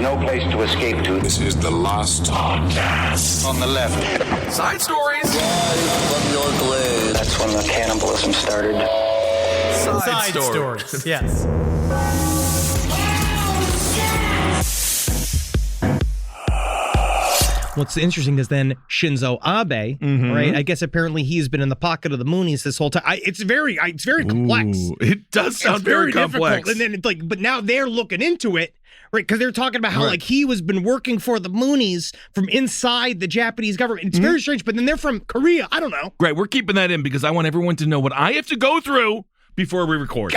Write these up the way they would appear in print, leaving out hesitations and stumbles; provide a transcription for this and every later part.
no place to escape to. This is the last podcast. On the left. Side stories. Live from your glade. That's when the cannibalism started. Side stories. Yes. What's interesting is then Shinzo Abe, right? I guess apparently he's been in the pocket of the Moonies this whole time. It's very complex. Ooh, it does sound very complex. Difficult. And then it's like, but now they're looking into it, right? Because they're talking about how like he was been working for the Moonies from inside the Japanese government. It's very strange. But then they're from Korea. I don't know. Great, we're keeping that in because I want everyone to know what I have to go through before we record.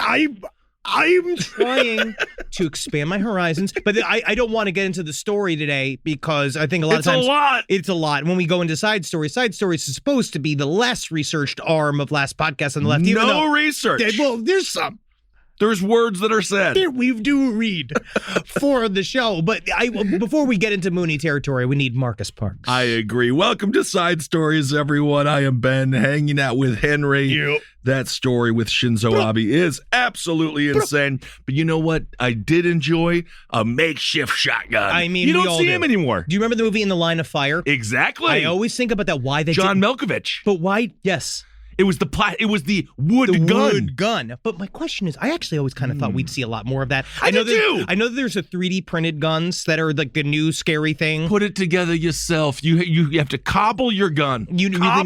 I'm trying to expand my horizons, but I don't want to get into the story today because I think a lot of times it's a lot. When we go into side stories is supposed to be the less researched arm of Last Podcast on the left. No research. Well, there's some. There's words that are said. We do read for the show, but before we get into Mooney territory, we need Marcus Parks. I agree. Welcome to Side Stories, everyone. I am Ben, hanging out with Henry. Yep. That story with Shinzo Abe is absolutely insane. But you know what? I did enjoy a makeshift shotgun. I mean, you we don't all see do. him anymore. Do you remember the movie In the Line of Fire? Exactly. I always think about that. Why they John didn't. Malkovich. But why? Yes. It was the wood gun. Wood gun. But my question is, I actually always kind of thought we'd see a lot more of that. I know too. I know that there's a 3D printed guns that are like the new scary thing. Put it together yourself. You have to cobble your gun. You need to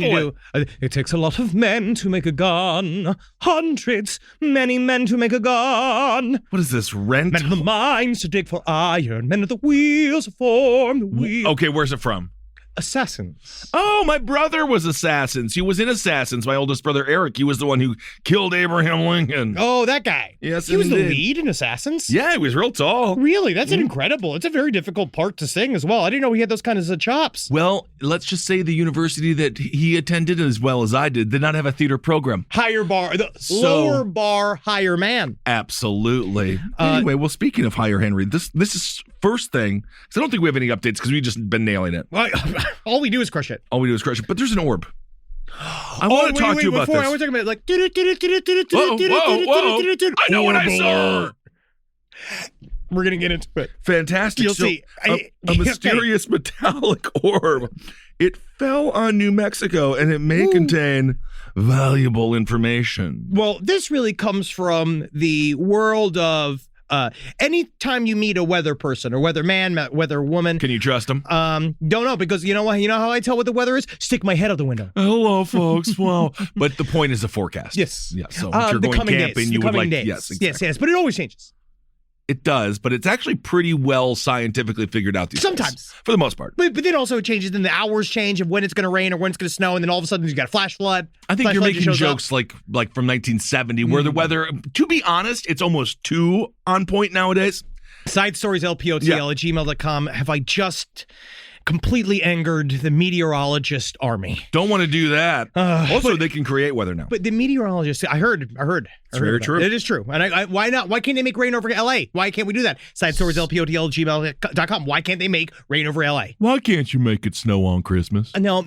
do. It takes a lot of men to make a gun. Hundreds, many men to make a gun. What is this, Rent? Men of the mines to dig for iron. Men of the wheels to form the wheel. Okay, where's it from? Assassins. Oh, my brother was Assassins. He was in Assassins. My oldest brother, Eric, he was the one who killed Abraham Lincoln. Oh, that guy. Yes, he was the indeed. lead in Assassins? Yeah, he was real tall. Really? That's an incredible. It's a very difficult part to sing as well. I didn't know he had those kinds of chops. Well, let's just say the university that he attended, as well as I did not have a theater program. Higher bar, lower bar, higher man. Absolutely. Anyway, well, speaking of higher Henry, this is first thing, because I don't think we have any updates because we've just been nailing it. Well, all we do is crush it. All we do is crush it. But there's an orb. I want to talk to you about this. I was talking about like. Whoa. I know what I saw. We're going to get into it. Fantastic. You'll So, see. A mysterious metallic orb. It fell on New Mexico, and it may contain valuable information. Well, this really comes from the world of anytime you meet a weather person or weather man, weather woman. Can you trust them? Don't know, because you know what? You know how I tell what the weather is? Stick my head out the window. Hello, folks. Wow. But the point is the forecast. Yes. Yeah. So if you're the going coming camping, days, you the would coming like. days. Yes, exactly. Yes. But it always changes. It does, but it's actually pretty well scientifically figured out these Sometimes. days, for the most part. But then also it changes. Then the hours change of when it's going to rain or when it's going to snow, and then all of a sudden you got a flash flood. I think Flash you're flood making just shows jokes like from 1970, where the weather, to be honest, it's almost too on point nowadays. Side stories LPOTL at gmail.com. Have I just completely angered the meteorologist army? Don't want to do that. Also, they can create weather now. But the meteorologist, I heard. It's very true. It is true. And I why not? Why can't they make rain over LA? Why can't we do that? Side stories LPOTL gmail.com. Why can't they make rain over LA? Why can't you make it snow on Christmas? No.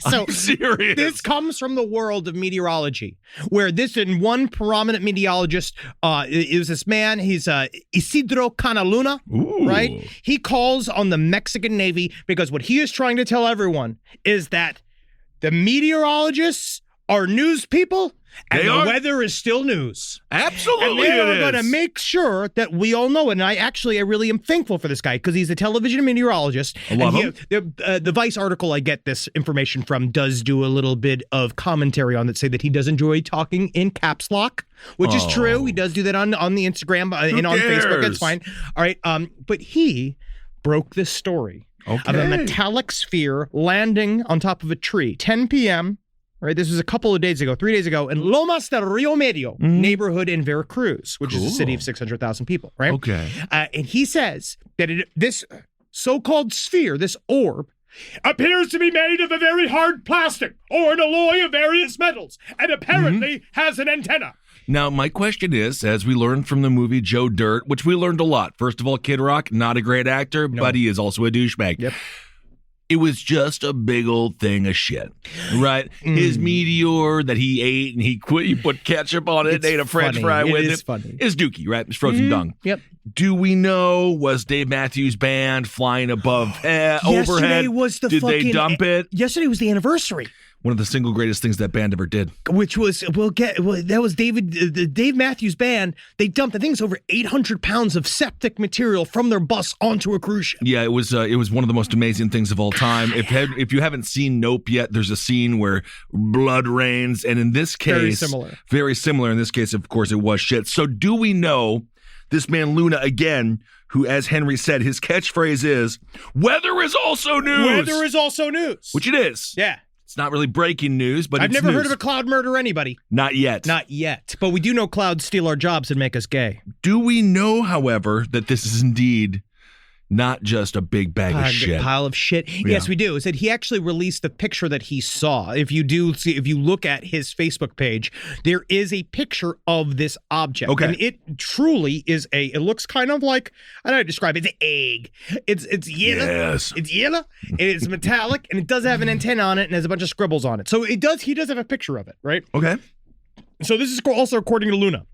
So I'm serious. This comes from the world of meteorology, where this and one prominent meteorologist is this man. He's Isidro Canaluna, right? He calls on the Mexican Navy because what he is trying to tell everyone is that the meteorologists are news people. And the weather is still news. Absolutely, and they are going to make sure that we all know it. And I really am thankful for this guy because he's a television meteorologist. I love him. The Vice article I get this information from does do a little bit of commentary on it, say that he does enjoy talking in caps lock, which is true. He does do that on the Instagram and on Facebook. That's fine. All right. But he broke this story of a metallic sphere landing on top of a tree, 10 p.m., right, this was a couple of days ago, 3 days ago, in Lomas del Rio Medio neighborhood in Veracruz, which is a city of 600,000 people, right? Okay. And he says that this so-called sphere, this orb, appears to be made of a very hard plastic or an alloy of various metals, and apparently has an antenna. Now, my question is, as we learned from the movie Joe Dirt, which we learned a lot. First of all, Kid Rock, not a great actor, but he is also a douchebag. Yep. it was just a big old thing of shit, right? His meteor that he ate and he put ketchup on it and ate a French fry with it. Funny. Is Dookie, right? It's frozen dung. Yep. Do we know, was Dave Matthews Band flying above overhead? Yesterday was the Did they dump it? Yesterday was the anniversary. One of the single greatest things that band ever did. Which was, that was the Dave Matthews Band. They dumped, I think it's over 800 pounds of septic material from their bus onto a cruise ship. Yeah, it was one of the most amazing things of all time. If you haven't seen Nope yet, there's a scene where blood rains, and in this case, very similar. In this case, of course, it was shit. So do we know this man Luna again, who, as Henry said, his catchphrase is, weather is also news. Weather is also news. Which it is. Yeah. It's not really breaking news, but I've it's never news. heard of a cloud murder anybody. Not yet. Not yet. But we do know clouds steal our jobs and make us gay. Do we know, however, that this is indeed not just a big bag of shit? Pile of shit. Yeah. Yes, we do. Is that he actually released the picture that he saw. If you look at his Facebook page, there is a picture of this object. Okay. And it truly is it looks kind of like, I don't know how to describe it. It's an egg. It's yellow. Yes. It's yellow. It's metallic, and it does have an antenna on it and has a bunch of scribbles on it. So he does have a picture of it, right? Okay. So this is also according to Luna.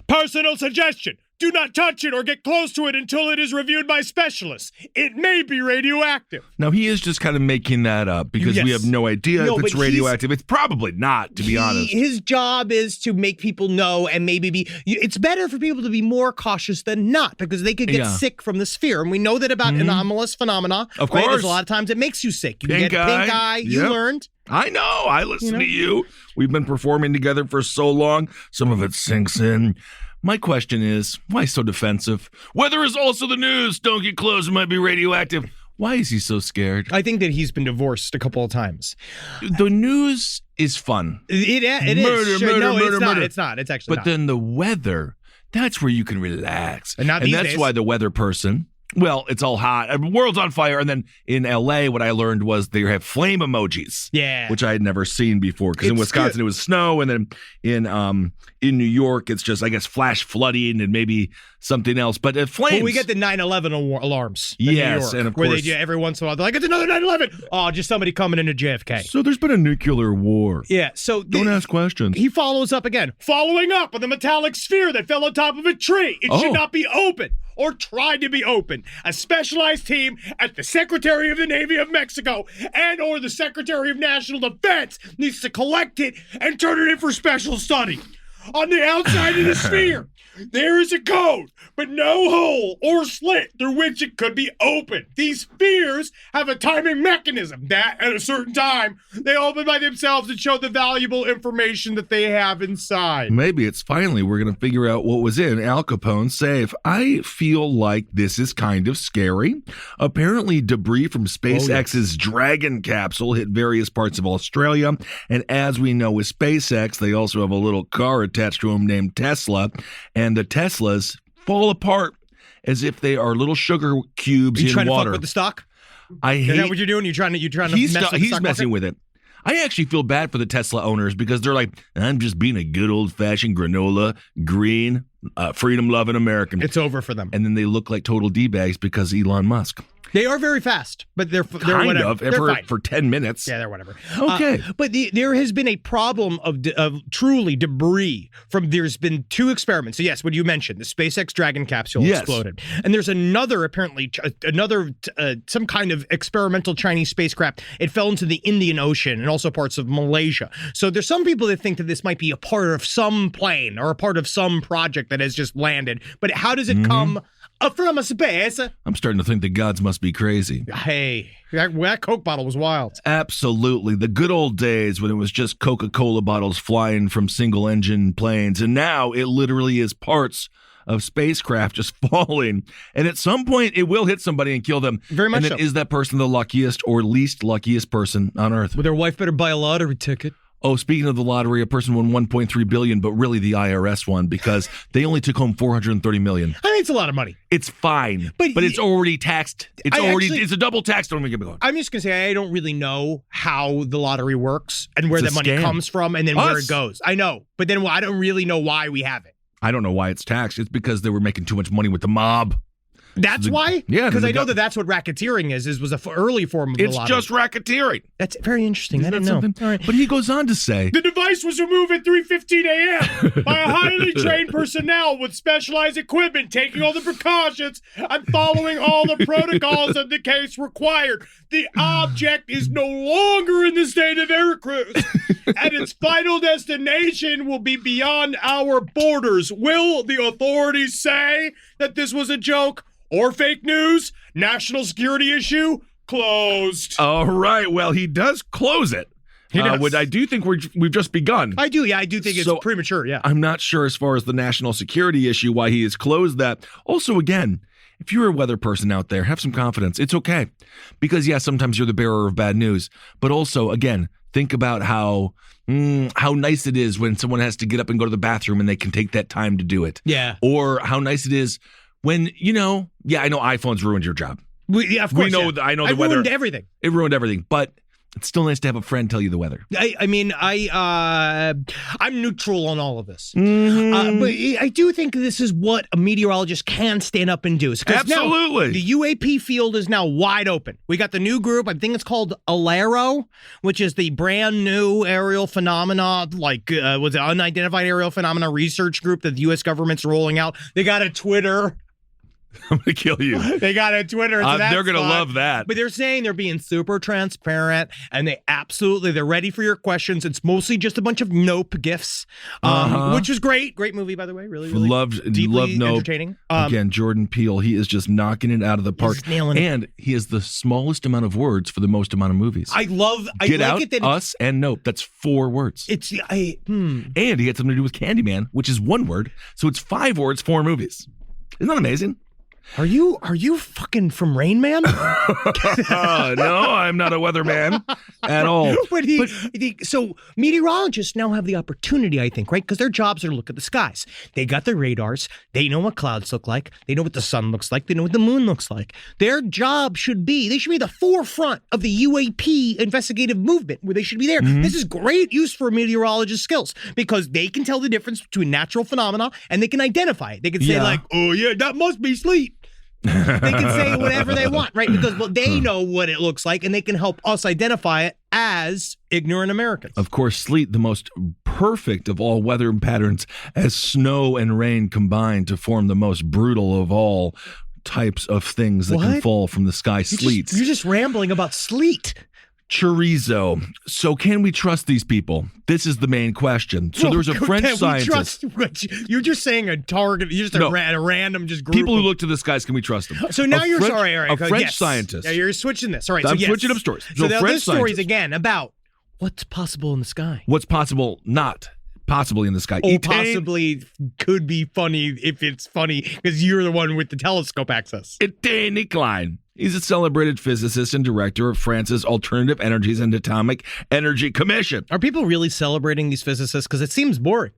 Personal suggestion. Do not touch it or get close to it until it is reviewed by specialists. It may be radioactive. Now, he is just kind of making that up because we have no idea if it's radioactive. It's probably not, to be honest. His job is to make people know and maybe it's better for people to be more cautious than not because they could get sick from the sphere. And we know that about anomalous phenomena. Of course. There's a lot of times it makes you sick. You get pink eye. Yep. You learned. I know. I listen to you. We've been performing together for so long. Some of it sinks in. My question is, why so defensive? Weather is also the news. Don't get close. It might be radioactive. Why is he so scared? I think that he's been divorced a couple of times. The news is fun. It is. Murder, Sure. murder, No, murder, it's not. murder. It's not. It's actually But not. then the weather, that's where you can relax. And not these that's days. why the weather person, well, it's all hot. The world's on fire. And then in L.A., what I learned was they have flame emojis. Yeah. Which I had never seen before. Because in It's Wisconsin, good. it was snow. And then in New York, it's just, I guess, flash flooding and maybe something else. But flames. Well, we get the 9/11 alarms. In Yes, New York, and of where course- they do every once in a while. They're like, it's another 9/11. Oh, just somebody coming into JFK. So there's been a nuclear war. Yeah. So Don't ask questions. He follows up again, following up on the metallic sphere that fell on top of a tree. It should not be open or tried to be open. A specialized team at the Secretary of the Navy of Mexico and or the Secretary of National Defense needs to collect it and turn it in for special study. On the outside of the sphere, there is a code, but no hole or slit through which it could be opened. These spheres have a timing mechanism that, at a certain time, they open by themselves and show the valuable information that they have inside. Maybe it's finally we're going to figure out what was in Al Capone's safe. I feel like this is kind of scary. Apparently, debris from SpaceX's Dragon capsule hit various parts of Australia. And as we know with SpaceX, they also have a little car attached to them named Tesla. And the Teslas fall apart as if they are little sugar cubes You in trying water. to fuck with the stock? I hate. Is that what you're doing? You're trying to He's mess with the he's stock messing market? with it. I actually feel bad for the Tesla owners because they're like, I'm just being a good old-fashioned granola, green, freedom-loving American. It's over for them. And then they look like total D-bags because Elon Musk. They are very fast, but they're Kind whatever. of, They're fine. for 10 minutes. Yeah, they're whatever. Okay. But there has been a problem of truly debris from, there's been two experiments. So yes, what you mentioned, the SpaceX Dragon capsule exploded. And there's another, apparently, some kind of experimental Chinese spacecraft. It fell into the Indian Ocean and also parts of Malaysia. So there's some people that think that this might be a part of some plane or a part of some project that has just landed. But how does it come from a space? I'm starting to think the gods must be crazy. Hey, that Coke bottle was wild. Absolutely. The good old days when it was just Coca-Cola bottles flying from single-engine planes. And now it literally is parts of spacecraft just falling. And at some point, it will hit somebody and kill them. Very much and then so. Is that person the luckiest or least luckiest person on Earth? Well, their wife better buy a lottery ticket. Oh, speaking of the lottery, a person won $1.3 billion, but really the IRS won because they only took home $430 million. I mean, it's a lot of money. It's fine, But it's already taxed. It's a double tax. Don't even get me going. I'm just going to say I don't really know how the lottery works and where It's the a money scam. comes from and then where it goes. I know, but then I don't really know why we have it. I don't know why it's taxed. It's because they were making too much money with the mob. That's why? Yeah. Because I know that's what racketeering was an early form of It's lottery. just racketeering. That's very interesting. I didn't know. All right. But he goes on to say, The device was removed at 3:15 a.m. by a highly trained personnel with specialized equipment, taking all the precautions and following all the protocols of the case required. The object is no longer in the state of Veracruz, and its final destination will be beyond our borders. Will the authorities say that this was a joke or fake news? National security issue? Closed. all right, well, he does close it. He does. Which I do think we've just begun. I do think it's So, premature, yeah. I'm not sure as far as the national security issue why he has closed that. Also, again, if you're a weather person out there, have some confidence. It's okay. Because, yeah, sometimes you're the bearer of bad news. But also, again, think about how nice it is when someone has to get up and go to the bathroom and they can take that time to do it. Yeah. Or how nice it is when, I know iPhones ruined your job. Of course, I know the weather. ruined everything. It ruined everything. But it's still nice to have a friend tell you the weather. I'm neutral on all of this. Mm-hmm. But I do think this is what a meteorologist can stand up and do. Absolutely. Now, the UAP field is now wide open. We got the new group. I think it's called Alero, which is the brand new aerial phenomena, was it unidentified aerial phenomena research group that the U.S. government's rolling out. They got a Twitter. I'm going to kill you. They got a Twitter. So they're going to love that. But they're saying they're being super transparent, and they're ready for your questions. It's mostly just a bunch of Nope gifs, which was great. Great movie, by the way. Really, really loved Nope. entertaining. Again, Jordan Peele, he is just knocking it out of the park. He's nailing it. And he has the smallest amount of words for the most amount of movies. Get like Out, it that Us, and Nope. That's 4 words. And he had something to do with Candyman, which is 1 word. So it's 5 words, 4 movies. Isn't that amazing? Are you fucking from Rain Man? No, I'm not a weatherman at all. So meteorologists now have the opportunity, I think, right? Because their jobs are to look at the skies. They got the radars. They know what clouds look like. They know what the sun looks like. They know what the moon looks like. Their job should be the forefront of the UAP investigative movement, where they should be there. Mm-hmm. This is great use for meteorologist skills because they can tell the difference between natural phenomena and they can identify it. They can say oh yeah, that must be sleet. They can say whatever they want, right? Because they know what it looks like, and they can help us identify it as ignorant Americans. Of course, sleet, the most perfect of all weather patterns, as snow and rain combine to form the most brutal of all types of things that can fall from the sky. Sleet. You're just rambling about sleet. Chorizo. So can we trust these people? This is the main question. So there's a French scientist. You're just saying a target. You're just a random group. People who look to the skies, can we trust them? So now you're sorry, Eric. A French scientist. Yeah, you're switching this. All right. I'm switching up stories. So now this story is again about what's possible in the sky. What's possible, not possibly in the sky. Possibly could be funny if it's funny because you're the one with the telescope access. Étienne Klein. He's a celebrated physicist and director of France's Alternative Energies and Atomic Energy Commission. Are people really celebrating these physicists? Because it seems boring.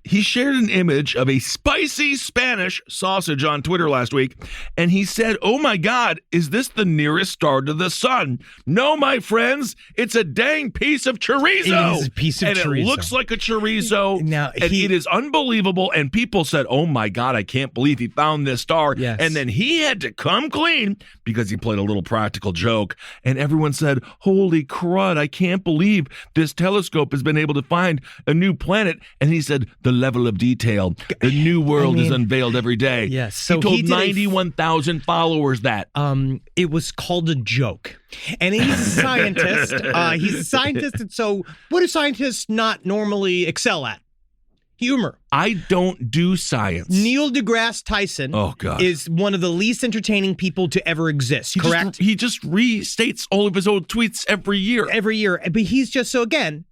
He shared an image of a spicy Spanish sausage on Twitter last week, and he said, "Oh my God, is this the nearest star to the sun? No, my friends, it's a dang piece of chorizo." It is a piece of chorizo. And it looks like a chorizo, now, and it is unbelievable, and people said, "Oh my God, I can't believe he found this star." Yes. And then he had to come clean because he played a little practical joke, and everyone said, "Holy crud, I can't believe this telescope has been able to find a new planet." And he said, "The level of detail. The new world is unveiled every day." Yes. So he told 91,000 followers that. It was called a joke. And he's a scientist. And so what do scientists not normally excel at? Humor. I don't do science. Neil deGrasse Tyson is one of the least entertaining people to ever exist, correct? He just restates all of his old tweets every year. But he's just, so again,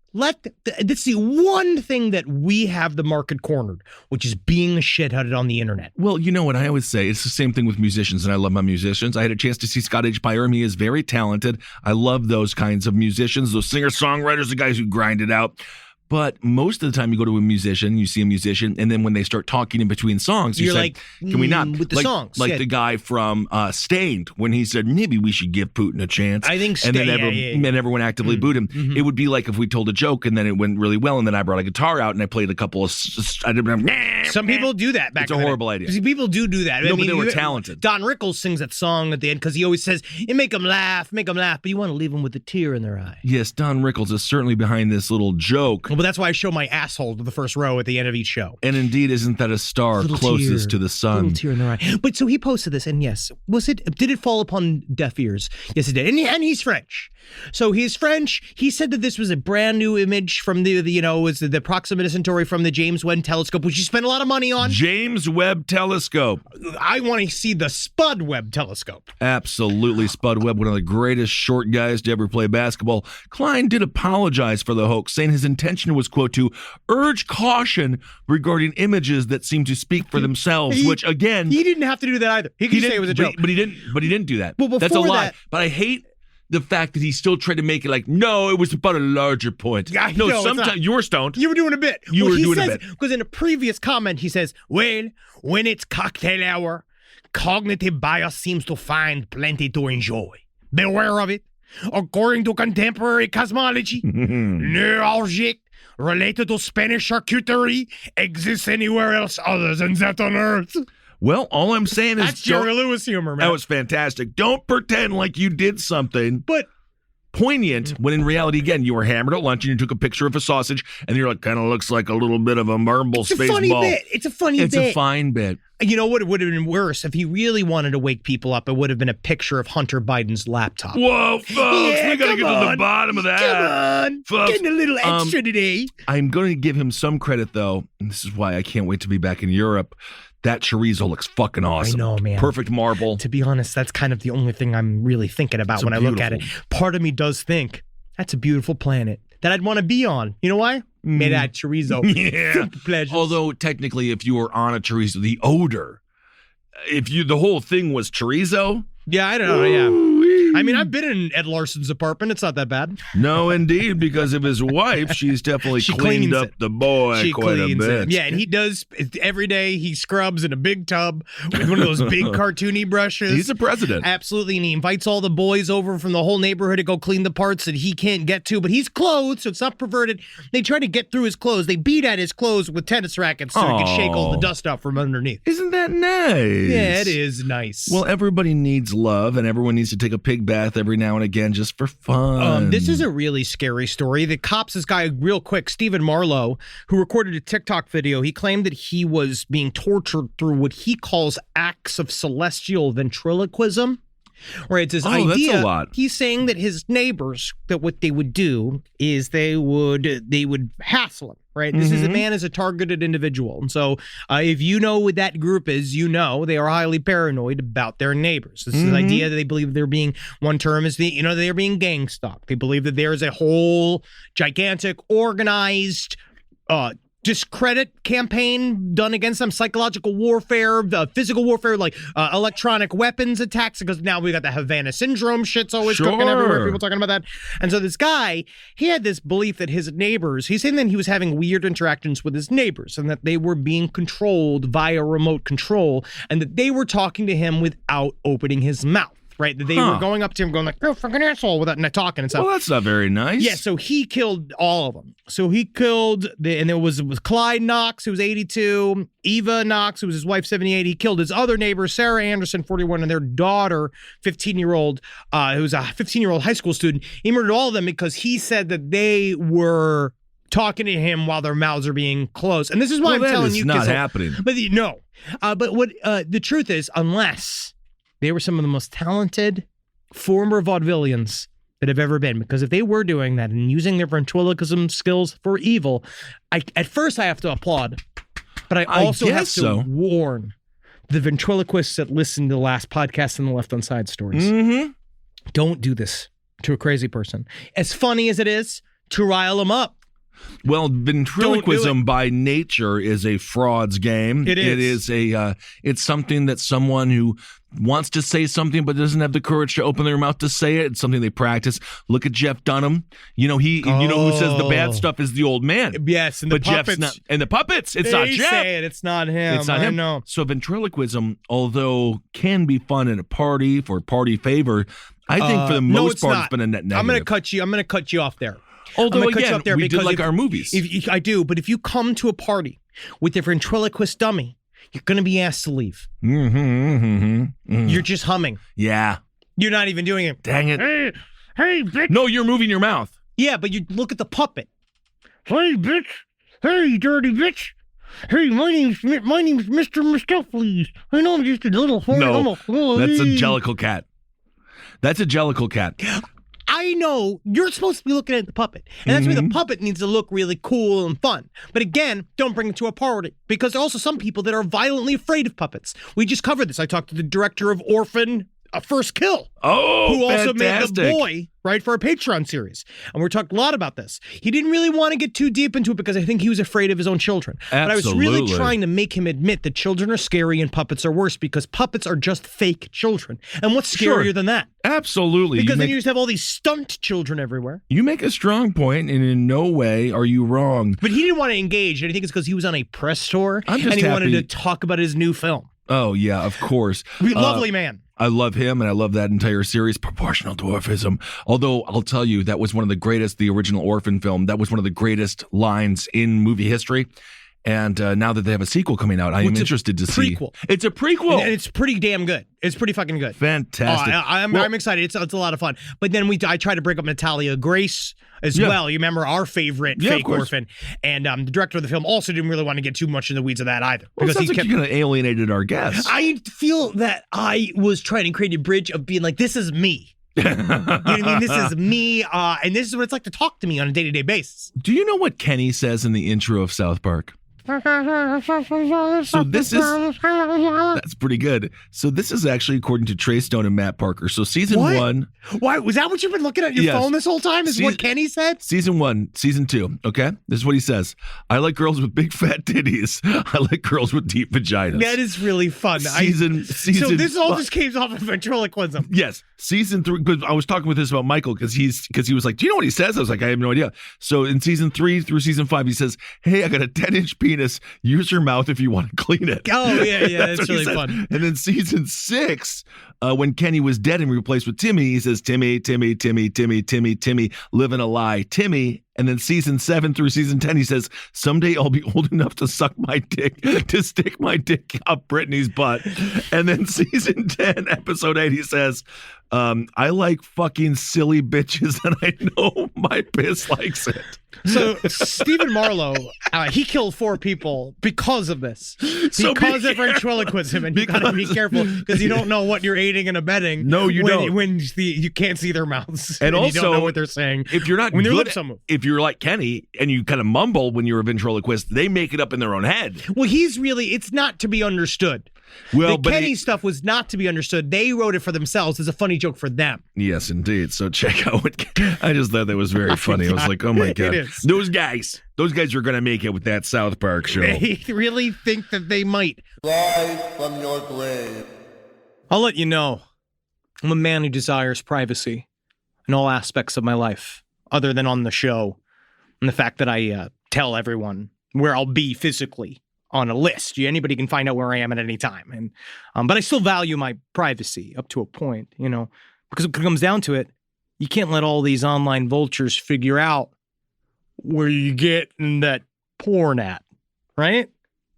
this is the one thing that we have the market cornered, which is being shitheaded on the internet. Well, you know what I always say? It's the same thing with musicians, and I love my musicians. I had a chance to see Scott H. Byram. He is very talented. I love those kinds of musicians, those singer-songwriters, the guys who grind it out. But most of the time you go to a musician, you see a musician, and then when they start talking in between songs, You're say, like, can we not? with the like, songs. Like Yeah. the guy from Stained, when he said, maybe we should give Putin a chance. I think and then, Stained, then everyone actively booed him. It would be like if we told a joke and then it went really well, and then I brought a guitar out and I played a couple of... Some people do that back It's a in the day. horrible idea. See, people do that. No, but they were talented. Don Rickles sings that song at the end because he always says, you make them laugh, but you want to leave them with a tear in their eye. Yes, Don Rickles is certainly behind this little joke. Well, but that's why I show my asshole to the first row at the end of each show. And indeed, isn't that a star closest to the sun? Little tear in their eye. But so he posted this, and yes, did it fall upon deaf ears? Yes, it did. And he's French. So he's French. He said that this was a brand new image from the Proxima Centauri from the James Webb Telescope, which he spent a lot of money on. James Webb Telescope. I want to see the Spud Webb Telescope. Absolutely. Spud Webb, one of the greatest short guys to ever play basketball. Klein did apologize for the hoax, saying his intention was, quote, to urge caution regarding images that seem to speak for themselves, which, again... He didn't have to do that either. He could say it was a joke. But he didn't do that. Well, before that's a lie. that- But I hate the fact that he still tried to make it like, no, it was about a larger point. Yeah, no, no, it's sometimes not. You were stoned. You were doing a bit. You were doing a bit. Because in a previous comment, he says, well, when it's cocktail hour, cognitive bias seems to find plenty to enjoy. Beware of it. According to contemporary cosmology, neuralgic related to Spanish charcuterie exists anywhere else other than that on Earth. Well, all I'm saying is... That's Jerry Lewis humor, man. That was fantastic. Don't pretend like you did something But poignant when in reality, again, you were hammered at lunch and you took a picture of a sausage and you're like, kind of looks like a little bit of a marble it's a space funny ball. bit. It's a funny bit. It's a fine bit. You know what? It would have been worse if he really wanted to wake people up. It would have been a picture of Hunter Biden's laptop. Whoa, folks, Yeah, we got to come get to the on. bottom of that. Come on. Folks, Getting a little extra today. I'm going to give him some credit, though, and this is why I can't wait to be back in Europe. That chorizo looks fucking awesome. I know, man. Perfect marble. To be honest, that's kind of the only thing I'm really thinking about when I look at it. Part of me does think, that's a beautiful planet that I'd want to be on. You know why? Made out of chorizo. Yeah. Simple pleasures. Although, technically, if you were on a chorizo, the odor, the whole thing was chorizo. Yeah, I don't know. Yeah. I mean, I've been in Ed Larson's apartment. It's not that bad. No, indeed, because of his wife, she's definitely She cleaned cleans up it. the boy She quite a cleans bit. it. Yeah, and he does every day. He scrubs in a big tub with one of those big cartoony brushes. He's a president. Absolutely, and he invites all the boys over from the whole neighborhood to go clean the parts that he can't get to. But he's clothed, so it's not perverted. They try to get through his clothes. They beat at his clothes with tennis rackets so he can shake all the dust out from underneath. Isn't that nice? Yeah, it is nice. Well, everybody needs love, and everyone needs to take a pig bath every now and again just for fun. This is a really scary story. The cops, this guy, real quick, Stephen Marlowe, who recorded a TikTok video, he claimed that he was being tortured through what he calls acts of celestial ventriloquism. Right, it's his idea. That's a lot. He's saying that his neighbors, that what they would do is they would hassle him. Right, this is a man as a targeted individual, and so if you know what that group is, you know they are highly paranoid about their neighbors. This is an idea that they believe they're being. One term is they're being gang stalked. They believe that there is a whole gigantic organized discredit campaign done against them, psychological warfare, physical warfare, like electronic weapons attacks, because now we got the Havana syndrome shit's always cooking everywhere, people talking about that. And so this guy, he had this belief that his neighbors, he's saying that he was having weird interactions with his neighbors and that they were being controlled via remote control and that they were talking to him without opening his mouth. Right, that they were going up to him, going like, "You're a fucking asshole," without talking and stuff. Well, that's not very nice. Yeah, so he killed all of them. So he killed and there was Clyde Knox, who was 82, Eva Knox, who was his wife, 78. He killed his other neighbor, Sarah Anderson, 41, and their daughter, 15-year-old, who was a 15-year-old high school student. He murdered all of them because he said that they were talking to him while their mouths are being closed. And this is why I'm telling you, not happening. But no, but what the truth is, unless they were some of the most talented former vaudevillians that have ever been. Because if they were doing that and using their ventriloquism skills for evil, at first I have to applaud, but I also have to warn the ventriloquists that listen to the last podcast and the Left on Side stories. Don't do this to a crazy person. As funny as it is, to rile them up. Well, ventriloquism by nature is a fraud's game. It is. It's something that someone who wants to say something but doesn't have the courage to open their mouth to say it. It's something they practice. Look at Jeff Dunham. You know who says the bad stuff is the old man. Yes, and the puppets. Jeff's not, and the puppets. It's not Jeff. Say it. It's not him. It's not him. I know. So ventriloquism, although can be fun at a party for party favor, I think for the most part it's been a net negative. I'm going to cut you off there. Although again, we did like our movies. I do, but if you come to a party with a ventriloquist dummy, you're going to be asked to leave. You're just humming. Yeah. You're not even doing it. Dang it. Hey, bitch. No, you're moving your mouth. Yeah, but you look at the puppet. Hey, bitch. Hey, dirty bitch. Hey, my name's Mr. Mistopheles. I know I'm just a little horn. No, that's a Jellicle cat. That's a Jellicle cat. I know you're supposed to be looking at the puppet, and that's why the puppet needs to look really cool and fun. But again, don't bring it to a party, because there are also some people that are violently afraid of puppets. We just covered this. I talked to the director of Orphan, First Kill, who also made The Boy, right, for a Patreon series. And we talked a lot about this. He didn't really want to get too deep into it because I think he was afraid of his own children. Absolutely. But I was really trying to make him admit that children are scary and puppets are worse, because puppets are just fake children. And what's scarier than that? Absolutely. Because then you just have all these stunt children everywhere. You make a strong point, and in no way are you wrong. But he didn't want to engage, and I think it's because he was on a press tour, and he wanted to talk about his new film. Oh, yeah, of course. Lovely man. I love him, and I love that entire series, Proportional Dwarfism. Although, I'll tell you, that was one of the greatest, the original Orphan film, that was one of the greatest lines in movie history. And now that they have a sequel coming out, I am interested to see. It's a prequel. And it's pretty damn good. It's pretty fucking good. Fantastic. I'm excited. It's a lot of fun. But then I try to bring up Natalia Grace as well. You remember our favorite fake orphan. And the director of the film also didn't really want to get too much in the weeds of that either. Well, because you kind of alienated our guests. I feel that I was trying to create a bridge of being like, this is me. You know what I mean? This is me, and this is what it's like to talk to me on a day-to-day basis. Do you know what Kenny says in the intro of South Park? So that's pretty good. So this is actually according to Trey Stone and Matt Parker. So season 1. Why was that what you've been looking at your phone this whole time? Is what Kenny said? Season 1, season 2. Okay, this is what he says. I like girls with big fat titties. I like girls with deep vaginas. That is really fun. Season. So this all just came off of ventriloquism. Yes, season 3. Because I was talking with this about Michael because he was like, do you know what he says? I was like, I have no idea. So in season 3 through season 5, he says, hey, I got a 10-inch penis. Use your mouth if you want to clean it. Oh, yeah, that's really fun. And then season 6, when Kenny was dead and replaced with Timmy, he says, Timmy, living a lie, Timmy. And then season 7 through season 10, he says, someday I'll be old enough to suck my dick, to stick my dick up Brittany's butt. And then season 10, episode 8, he says, I like fucking silly bitches, and I know my piss likes it. So Stephen Marlowe, he killed 4 people because of this. Because of ventriloquism, and you gotta be careful because you don't know what you're aiding and abetting. No, you don't. When you can't see their mouths, and also you don't know what they're saying. If you're not when good, if you're like Kenny and you kind of mumble when you're a ventriloquist, they make it up in their own head. Well, it's not to be understood. Well, the Kenny stuff was not to be understood. They wrote it for themselves. It's a funny joke for them. Yes, indeed. So check out what I just thought that was very funny. I was like, oh my God. It is. Those guys are going to make it with that South Park show. They really think that they might. Rise from your grave. I'll let you know. I'm a man who desires privacy in all aspects of my life, other than on the show, and the fact that I tell everyone where I'll be physically on a list. Anybody can find out where I am at any time. And but I still value my privacy up to a point, because when it comes down to it, you can't let all these online vultures figure out where you get that porn at, right?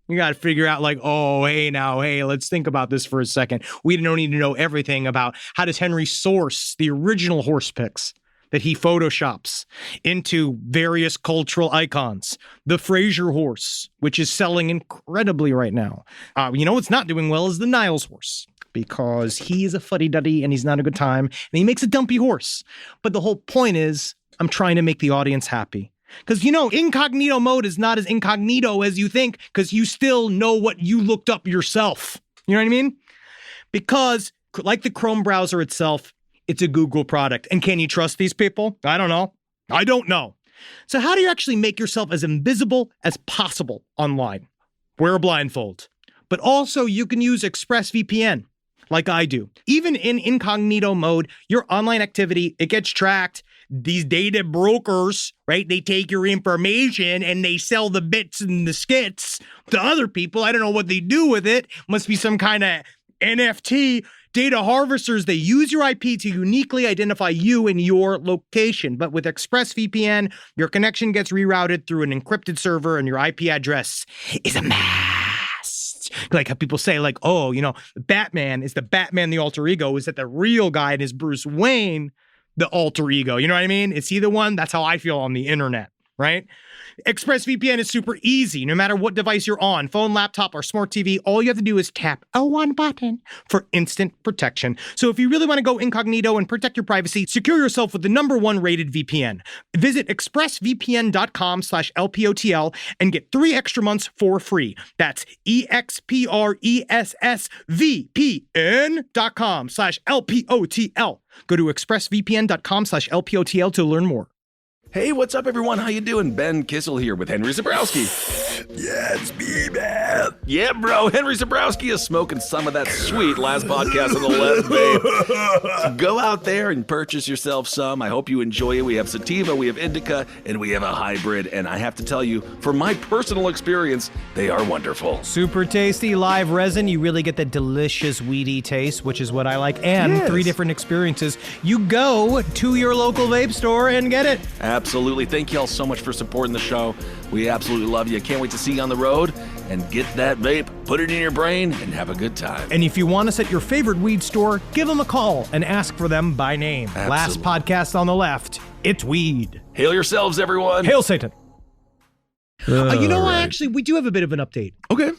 You got to figure out hey, let's think about this for a second. We don't need to know everything about how does Henry source the original horse pics that he photoshops into various cultural icons. The Fraser horse, which is selling incredibly right now. What's not doing well is the Niles horse, because he is a fuddy-duddy and he's not a good time, and he makes a dumpy horse. But the whole point is, I'm trying to make the audience happy. Because, incognito mode is not as incognito as you think, because you still know what you looked up yourself. You know what I mean? Because, like the Chrome browser itself, it's a Google product. And can you trust these people? I don't know. So how do you actually make yourself as invisible as possible online? Wear a blindfold. But also you can use ExpressVPN, like I do. Even in incognito mode, your online activity, it gets tracked. These data brokers, right? They take your information and they sell the bits and the skits to other people. I don't know what they do with it. Must be some kind of NFT. Data harvesters, they use your IP to uniquely identify you and your location. But with ExpressVPN, your connection gets rerouted through an encrypted server and your IP address is a mask. Like how people say, like, oh, you know, Batman is the Batman, the alter ego. Is that the real guy and is Bruce Wayne the alter ego? You know what I mean? Is he the one? That's how I feel on the internet, right? ExpressVPN is super easy. No matter what device you're on, phone, laptop, or smart TV, all you have to do is tap one button for instant protection. So if you really want to go incognito and protect your privacy, secure yourself with the #1 rated VPN. Visit expressvpn.com/LPOTL and get 3 extra months for free. That's expressvpn.com/LPOTL. Go to expressvpn.com/LPOTL to learn more. Hey, what's up, everyone? How you doing? Ben Kissel here with Henry Zabrowski. Yeah, it's me, man. Yeah, bro. Henry Zabrowski is smoking some of that sweet last podcast on the left, babe. So go out there and purchase yourself some. I hope you enjoy it. We have sativa, we have indica, and we have a hybrid. And I have to tell you, from my personal experience, they are wonderful. Super tasty live resin. You really get that delicious weedy taste, which is what I like. And 3 different experiences. You go to your local vape store and get it. Absolutely. Thank you all so much for supporting the show. We absolutely love you. Can't wait to see you on the road and get that vape, put it in your brain, and have a good time. And if you want us at your favorite weed store, give them a call and ask for them by name. Absolutely. Last podcast on the left, it's weed. Hail yourselves, everyone. Hail Satan. You know, we do have a bit of an update. Okay.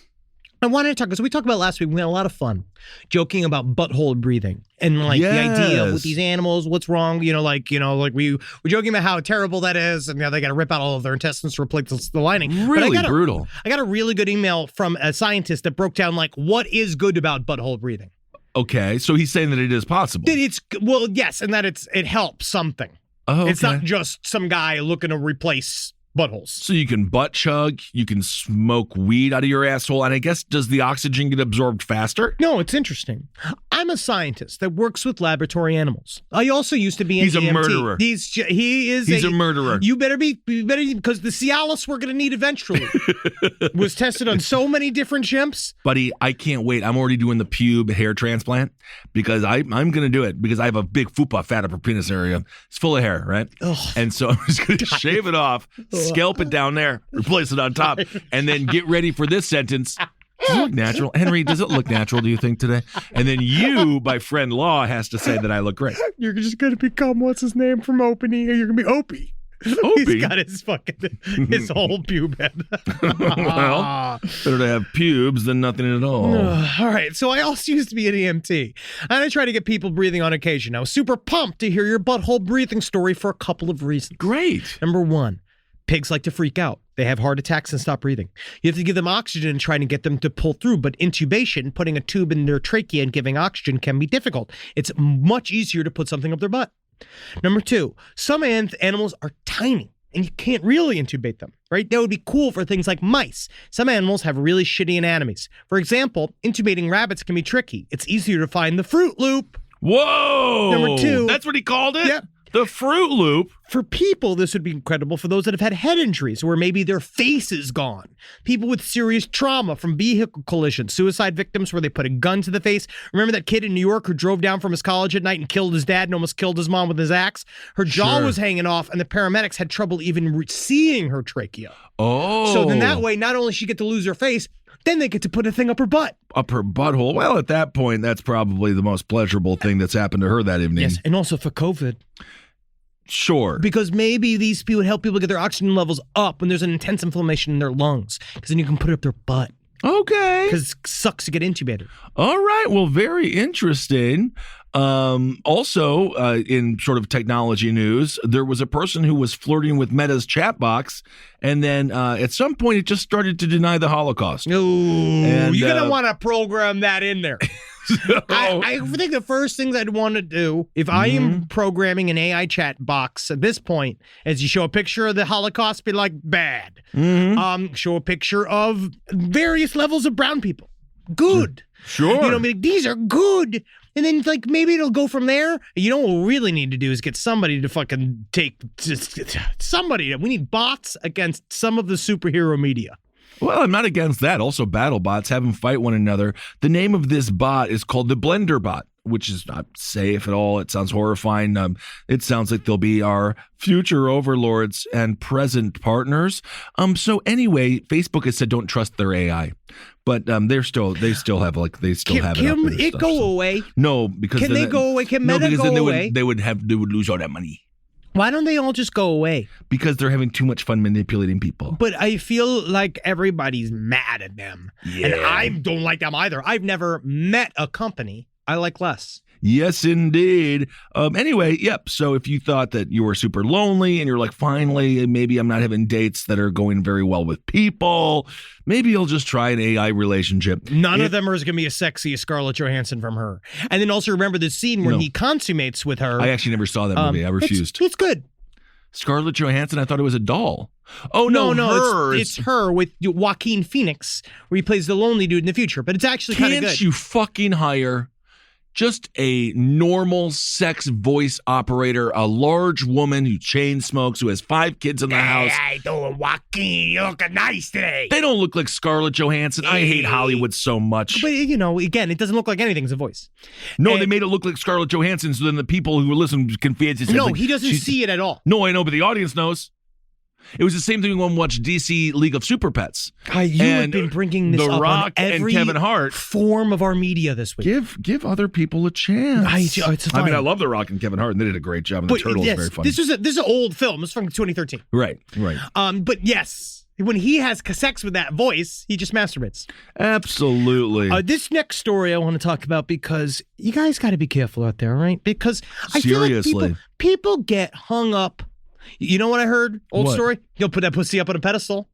I wanted to talk, because we talked about last week, we had a lot of fun joking about butthole breathing and like the idea with these animals, what's wrong, we were joking about how terrible that is, and they got to rip out all of their intestines to replace the lining. Really brutal. I got a really good email from a scientist that broke down like what is good about butthole breathing. Okay, so he's saying that it is possible. Yes, and that it helps something. Oh, okay. It's not just some guy looking to replace buttholes. So you can butt chug, you can smoke weed out of your asshole, and I guess, does the oxygen get absorbed faster? No, it's interesting. I'm a scientist that works with laboratory animals. I also used to be an He's EMT. a murderer. He's a murderer. You better because the Cialis we're going to need eventually was tested on so many different chimps. Buddy, I can't wait. I'm already doing the pube hair transplant because I'm going to do it because I have a big fupa fat upper penis area. It's full of hair, right? Ugh. And so I'm just going to shave it off, scalp it down there, replace it on top, and then get ready for this sentence. Does it look natural? Henry, does it look natural, do you think, today? And then you, by friend law, has to say that I look great. You're just going to become, what's his name from Opie? You're going to be Opie. Opie? He's got his whole pube head. Well, better to have pubes than nothing at all. All right, so I also used to be an EMT, and I try to get people breathing on occasion. I was super pumped to hear your butthole breathing story for a couple of reasons. Great. Number 1, pigs like to freak out. They have heart attacks and stop breathing. You have to give them oxygen and trying to get them to pull through, but intubation, putting a tube in their trachea and giving oxygen can be difficult. It's much easier to put something up their butt. Number 2, some animals are tiny and you can't really intubate them, right? That would be cool for things like mice. Some animals have really shitty anatomies. For example, intubating rabbits can be tricky. It's easier to find the Fruit Loop. Whoa! Number 2. That's what he called it? Yeah. The Fruit Loop. For people, this would be incredible for those that have had head injuries where maybe their face is gone. People with serious trauma from vehicle collisions, suicide victims where they put a gun to the face. Remember that kid in New York who drove down from his college at night and killed his dad and almost killed his mom with his axe? Her jaw was hanging off and the paramedics had trouble even seeing her trachea. Oh. So then that way, not only she get to lose her face, then they get to put a thing up her butt. Up her butthole. Well, at that point, that's probably the most pleasurable thing that's happened to her that evening. Yes, and also for COVID. Sure. Because maybe these people would help people get their oxygen levels up when there's an intense inflammation in their lungs. Because then you can put it up their butt. Okay. Because it sucks to get intubated. All right. Well, very interesting. Also, in sort of technology news, there was a person who was flirting with Meta's chat box, and then at some point it just started to deny the Holocaust. Ooh, And, you're going to want to program that in there. So- I think the first things I'd want to do if I am programming an AI chat box at this point is you show a picture of the Holocaust, be like, bad. Show a picture of various levels of brown people. Good. Sure. You know, be like, these are good. And then, like, maybe it'll go from there. You know what we really need to do is get somebody to fucking take somebody. We need bots against some of the superhero media. Well, I'm not against that. Also, battle bots, have them fight one another. The name of this bot is called the Blender bot, which is not safe at all. It sounds horrifying. It sounds like they'll be our future overlords and present partners. So anyway, Facebook has said don't trust their AI, but they still have it up there and Can it stuff, go so. away? No, because Can then they go away? Can no, Meta because go then away? they would lose all that money Why don't they all just go away? because they're having too much fun manipulating people. But I feel like everybody's mad at them. And I don't like them either. I've never met a company I like less. Yes, indeed. Anyway, yep. So if you thought that you were super lonely and you're like, finally, maybe I'm not having dates that are going very well with people, maybe you'll just try an AI relationship. None of them are going to be as sexy as Scarlett Johansson from Her. And then also remember the scene where he consummates with her. I actually never saw that movie. I refused. It's good. Scarlett Johansson, I thought it was a doll. Oh, no, hers. It's Her with Joaquin Phoenix, where he plays the lonely dude in the future. But it's actually kind of good. Can't you fucking hire just a normal sex voice operator, a large woman who chain smokes, who has 5 kids in the house? Hey, Joaquin, you look nice today. They don't look like Scarlett Johansson. I hate Hollywood so much. But, you know, again, it doesn't look like anything's a voice. No, And- they made it look like Scarlett Johansson, so then the people who were listening confused. No, like, he doesn't see it at all. No, I know, but the audience knows. It was the same thing when we watched DC League of Super Pets. You have been bringing this The up Rock on every and Kevin Hart. form of our media this week. Give other people a chance. It's I mean, fine. I love The Rock and Kevin Hart, and they did a great job, and the Turtle is very funny. This is an old film. It's from 2013. Right. But yes, when he has sex with that voice, he just masturbates. Absolutely. This next story I want to talk about because you guys got to be careful out there, right? Because I feel Seriously. like people get hung up. You know what I heard? Old What? story. You'll put that pussy up on a pedestal.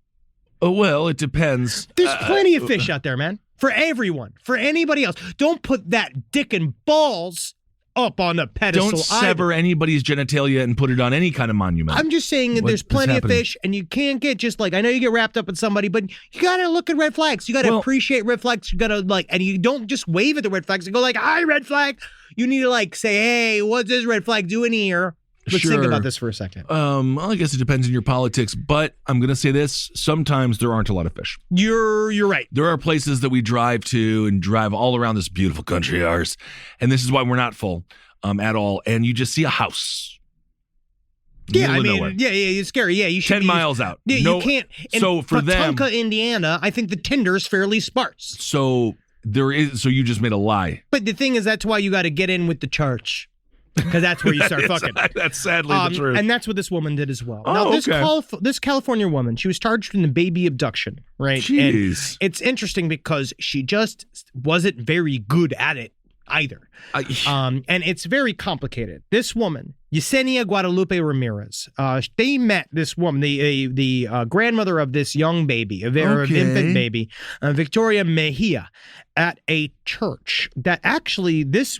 Oh, well, it depends. There's plenty of fish out there, man. For everyone. For anybody else. Don't put that dick and balls up on a pedestal. Don't sever anybody's genitalia and put it on any kind of monument. I'm just saying that What there's is plenty of happening? fish, and you can't get just like, I know you get wrapped up in somebody, but you got to look at red flags. You got to appreciate red flags. You got to like, and you don't just wave at the red flags and go like, hi, red flag. You need to like say, hey, what's this red flag doing here? Let's think Sure. about this for a second. Well, I guess it depends on your politics, but I'm going to say this. Sometimes there aren't a lot of fish. You're right. There are places that we drive to and drive all around this beautiful country of ours, and this is why we're not full at all. And you just see a house. Yeah, Middle I of mean, nowhere. yeah, it's scary. Yeah, you should 10 be- miles out. Yeah, No- you can't. In so for them- Patonka, Indiana, I think the Tinder's fairly sparse. So there is. So you just made a lie. But the thing is, that's why you got to get in with the church. Because that's where you start fucking. That's sadly the truth. And that's what this woman did as well. Oh, now, this, okay. this California woman, she was charged in the baby abduction, right? Jeez. And it's interesting because she just wasn't very good at it either. And it's very complicated. This woman, Yesenia Guadalupe Ramirez, they met this woman, the grandmother of this young baby, of infant baby, Victoria Mejia, at a church that actually this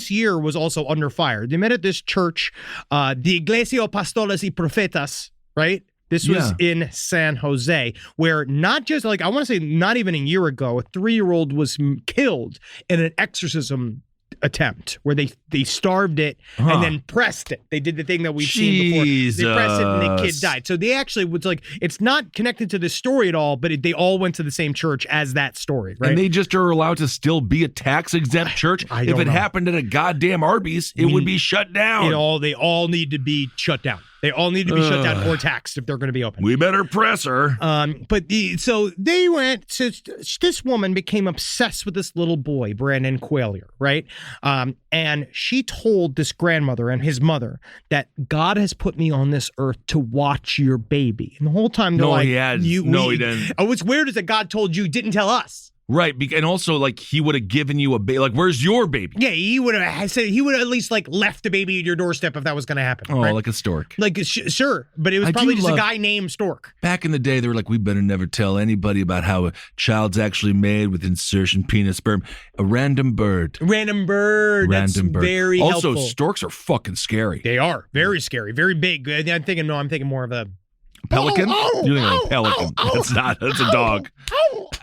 year was also under fire. They met at this church, the Iglesia Pastores y Profetas, right? This was in San Jose, where not just like, I want to say not even a year ago, a 3-year-old was killed in an exorcism attempt where they starved it and then pressed it. They did the thing that we've seen before. They pressed it and the kid died. So they actually was like, it's not connected to this story at all, but they all went to the same church as that story, right? And they just are allowed to still be a tax-exempt church. If it happened at a goddamn Arby's, it would be shut down. They all need to be shut down. They all need to be shut down or taxed if they're going to be open. We better press her. So they went to, this woman became obsessed with this little boy, Brandon Quailier, right? And she told this grandmother and his mother that God has put me on this earth to watch your baby. And the whole time they're No, like, he has. he didn't. Oh, what's weird is that God told you, didn't tell us. Right, and also like he would have given you a baby. Like, where's your baby? Yeah, he would have said he would have at least like left the baby at your doorstep if that was going to happen. Oh, right? like a stork. Like sure, but it was probably just a guy named Stork. Back in the day, they were like, we better never tell anybody about how a child's actually made with insertion penis sperm. A random bird. Random bird. That's very also, helpful. storks are fucking scary. They are very scary, very big. I'm thinking more of a Pelican? You're thinking of a pelican. That's a dog.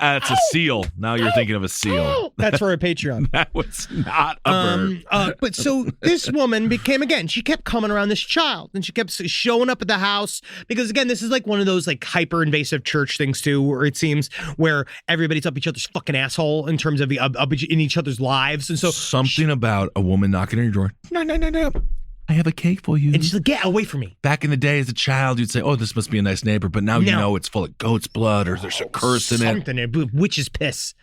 That's a seal. Now you're thinking of a seal. That's for a Patreon. That was not a bird. But so this woman she kept coming around this child, and she kept showing up at the house because, again, this is like one of those like hyper invasive church things too, where it seems where everybody's up each other's fucking asshole in terms of up in each other's lives, and so something about a woman knocking on your door. No. I have a cake for you. And she's like, get away from me. Back in the day as a child, you'd say, oh, this must be a nice neighbor. But now you know it's full of goat's blood or there's a curse in it. Something, witch's piss.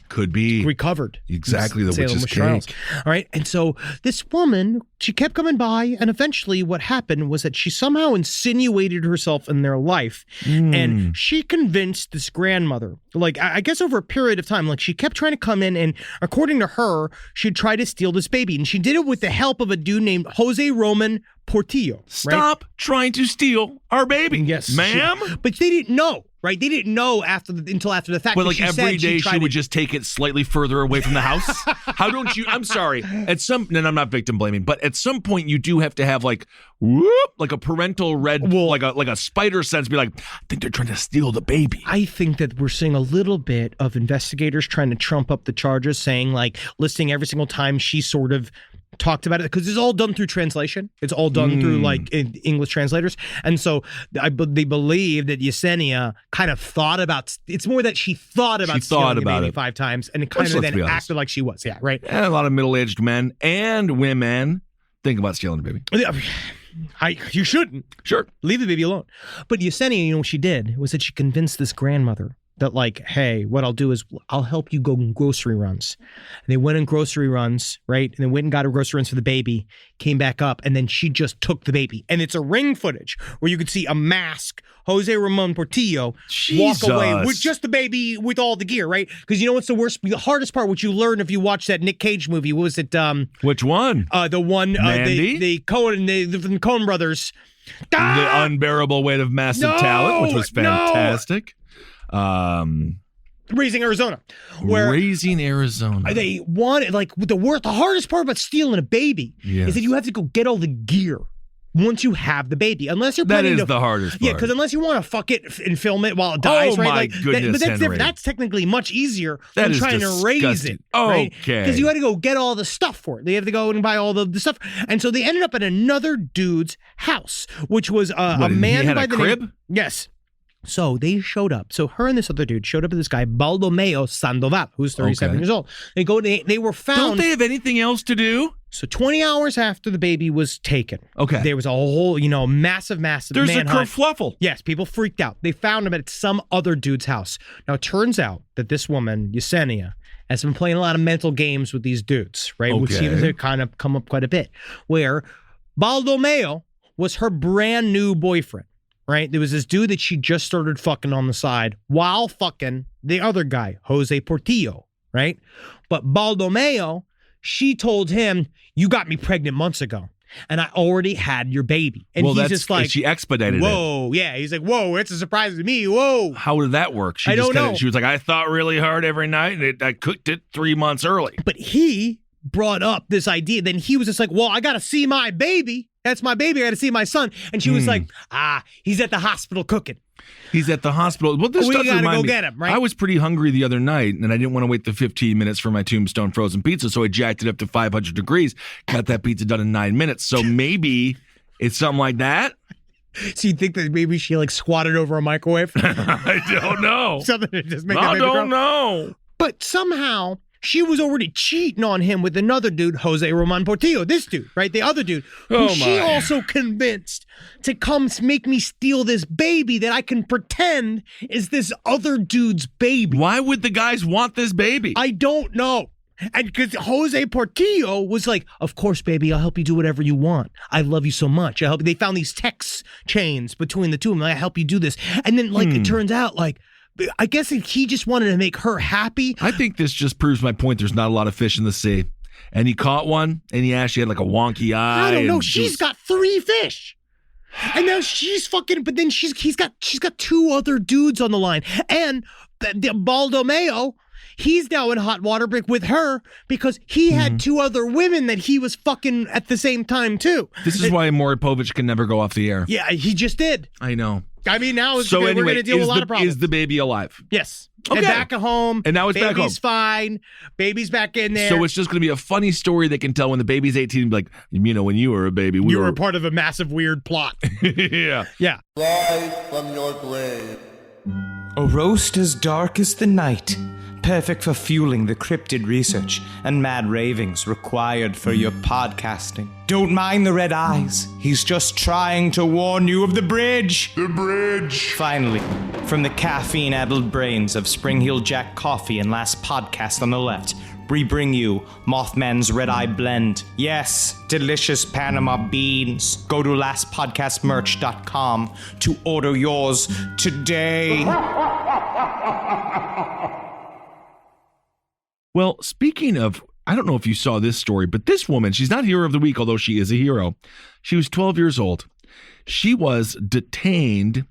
Could be. Recovered. Exactly, the Salem witch's witch trials. cake. All right. And so this woman, she kept coming by, and eventually what happened was that she somehow insinuated herself in their life. And she convinced this grandmother, like, I guess over a period of time, like she kept trying to come in, and according to her, she'd try to steal this baby. And she did it with the help of a dude named Jose Roman Portillo. Stop trying to steal our baby. Yes. Ma'am? But they didn't know. Right, they didn't know until after the fact. But like every day, she would just take it slightly further away from the house. How don't you? I'm sorry. And I'm not victim blaming, but at some point you do have to have like a parental like a spider sense. Be like, I think they're trying to steal the baby. I think that we're seeing a little bit of investigators trying to trump up the charges, saying like listing every single time she sort of talked about it, because it's all done through translation. It's all done through like English translators. And so they believe that Yesenia kind of thought about, it's more that she thought about stealing the baby 5 times, and it kind of then acted like she was. Yeah, right. And a lot of middle-aged men and women think about stealing a baby. You shouldn't. Sure. Leave the baby alone. But Yesenia, what she did was that she convinced this grandmother that like, hey, what I'll do is I'll help you go on grocery runs. And they went on grocery runs, right? And they went and got a grocery runs for the baby, came back up, and then she just took the baby. And it's a ring footage where you could see a mask, Jose Ramon Portillo, walk away with just the baby with all the gear, right? Because you know what's the hardest part, which you learn if you watch that Nick Cage movie, what was it? Which one? The one, the Coen brothers. The Unbearable Weight of Massive Talent, which was fantastic. Raising Arizona. Raising Arizona. They wanted, like, the hardest part about stealing a baby is that you have to go get all the gear once you have the baby. Unless you're planning the hardest part. Yeah, because unless you want to fuck it and film it while it dies, right? My goodness, but that's Henry. different. That's technically much easier than trying to raise it. Right? Okay. Because you had to go get all the stuff for it. They have to go and buy all the stuff. And so they ended up at another dude's house, which was a man by the crib? name. Yes. So they showed up. So her and this other dude showed up at this guy, Baldomeo Sandoval, who's 37 years old. They were found. Don't they have anything else to do? So 20 hours after the baby was taken. Okay. There was a whole, massive There's manhunt. a kerfluffle. Yes, people freaked out. They found him at some other dude's house. Now, it turns out that this woman, Yesenia, has been playing a lot of mental games with these dudes, right? Okay. Which seems to kind of come up quite a bit. Where Baldomeo was her brand new boyfriend. Right? There was this dude that she just started fucking on the side while fucking the other guy, Jose Portillo, right? But Baldomeo, she told him, you got me pregnant months ago, and I already had your baby. And he's just like, she expedited it. Whoa, yeah. He's like, whoa, it's a surprise to me. Whoa. How did that work? I don't know. She was like, I thought really hard every night, and I cooked it 3 months early. But he brought up this idea. Then he was just like, well, I got to see my baby. That's my baby. I got to see my son. And she was like, he's at the hospital cooking. He's at the hospital. Well, this does gotta remind go me. Get him, right? I was pretty hungry the other night, and I didn't want to wait the 15 minutes for my Tombstone frozen pizza, so I jacked it up to 500 degrees, got that pizza done in 9 minutes. So maybe it's something like that? So you think that maybe she like squatted over a microwave? I don't know. Something to just make I that baby don't grow? know. But somehow she was already cheating on him with another dude, Jose Roman Portillo. This dude, right? The other dude, who she also convinced to come make me steal this baby that I can pretend is this other dude's baby. Why would the guys want this baby? I don't know. And because Jose Portillo was like, of course, baby, I'll help you do whatever you want. I love you so much. I help you. They found these text chains between the two of them. I help you do this. And then, like, it turns out, like, I guess he just wanted to make her happy. I think this just proves my point. There's not a lot of fish in the sea. And he caught one, and he actually had like a wonky eye. I don't know. and She's got 3 fish. And now she's fucking, but then she's got 2 other dudes on the line. And the Baldo Mayo, he's now in hot water with her because he had 2 other women that he was fucking at the same time too. This is why Maury Povich can never go off the air. Yeah, he just did. I know. I mean, now So we're anyway, going to deal with a lot of problems. is the baby alive? Yes. Okay. And back at home. And now it's back home. Baby's fine. Baby's back in there. So it's just going to be a funny story they can tell when the baby's 18 and be like, when you were a baby, you were part of a massive weird plot. Yeah. Yeah. Rise from your grave. A roast as dark as the night, perfect for fueling the cryptid research and mad ravings required for your podcasting. Don't mind the red eyes. He's just trying to warn you of the bridge. The bridge. Finally, from the caffeine-addled brains of Spring Heel Jack Coffee and Last Podcast on the left, we bring you Mothman's Red Eye Blend. Yes, delicious Panama beans. Go to lastpodcastmerch.com to order yours today. Well, speaking of, I don't know if you saw this story, but this woman, she's not Hero of the Week, although she is a hero. She was 12 years old. She was detained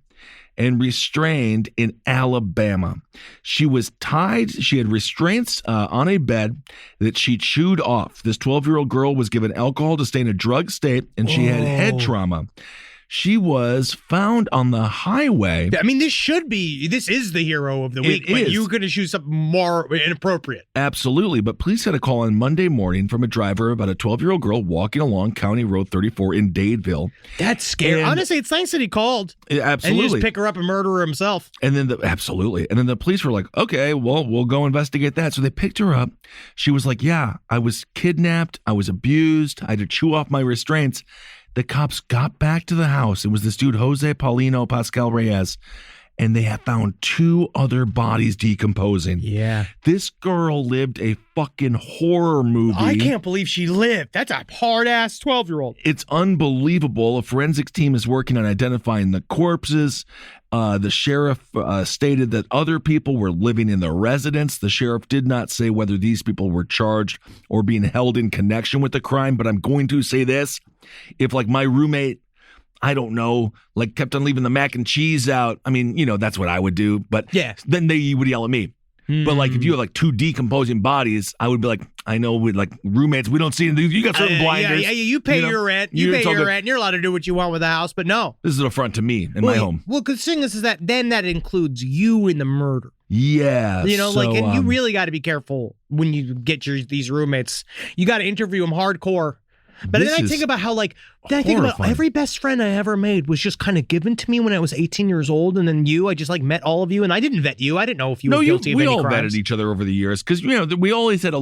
and restrained in Alabama. She was tied. She had restraints on a bed that she chewed off. This 12-year-old girl was given alcohol to stay in a drug state, and she had head trauma. She was found on the highway. I mean, this is the hero of the week, but you're going to choose something more inappropriate. Absolutely. But police had a call on Monday morning from a driver about a 12-year-old girl walking along County Road 34 in Dadeville. That's scary. And honestly, it's nice that he called. Absolutely. And you just pick her up and murder her himself. And then absolutely. And then the police were like, okay, well, we'll go investigate that. So they picked her up. She was like, yeah, I was kidnapped. I was abused. I had to chew off my restraints. The cops got back to the house. It was this dude, Jose Paulino Pascal Reyes, and they had found 2 other bodies decomposing. Yeah. This girl lived a fucking horror movie. I can't believe she lived. That's a hard-ass 12-year-old. It's unbelievable. A forensics team is working on identifying the corpses. The sheriff stated that other people were living in the residence. The sheriff did not say whether these people were charged or being held in connection with the crime, but I'm going to say this. If, like, my roommate, I don't know, like, kept on leaving the mac and cheese out, I mean, that's what I would do, but then they would yell at me. But like if you have like 2 decomposing bodies, I would be like, I know with like roommates, we don't see anything. You got certain blinders. Yeah, you pay your rent. You pay your rent. And you're allowed to do what you want with the house, but no. This is an affront to me and my home. Well, because the thing is that then that includes you in the murder. Yeah. And you really got to be careful when you get these roommates. You got to interview them hardcore. But then I think about how, every best friend I ever made was just kind of given to me when I was 18 years old. And then I just met all of you. And I didn't vet you. I didn't know if you were guilty of any crimes. We all vetted each other over the years because, we always had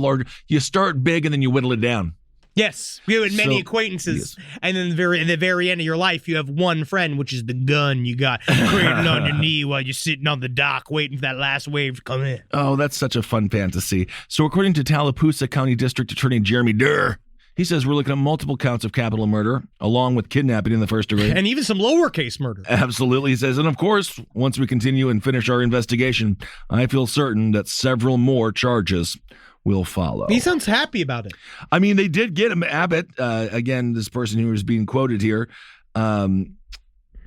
you start big and then you whittle it down. Yes. We had many acquaintances. Yes. And then in the very end of your life, you have one friend, which is the gun you got cradled on your knee while you're sitting on the dock waiting for that last wave to come in. Oh, that's such a fun fantasy. So according to Tallapoosa County District Attorney Jeremy Durr, he says we're looking at multiple counts of capital murder, along with kidnapping in the first degree. And even some lowercase murder. Absolutely, he says. And of course, once we continue and finish our investigation, I feel certain that several more charges will follow. He sounds happy about it. I mean, they did get him, Abbott. Again, this person who is being quoted here.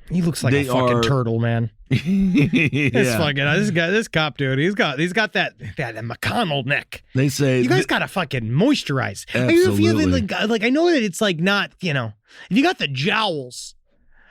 He looks like a fucking turtle, man. This cop dude, he's got that McConnell neck. They say you guys gotta fucking moisturize. Absolutely. Like I know that it's like not, if you got the jowls,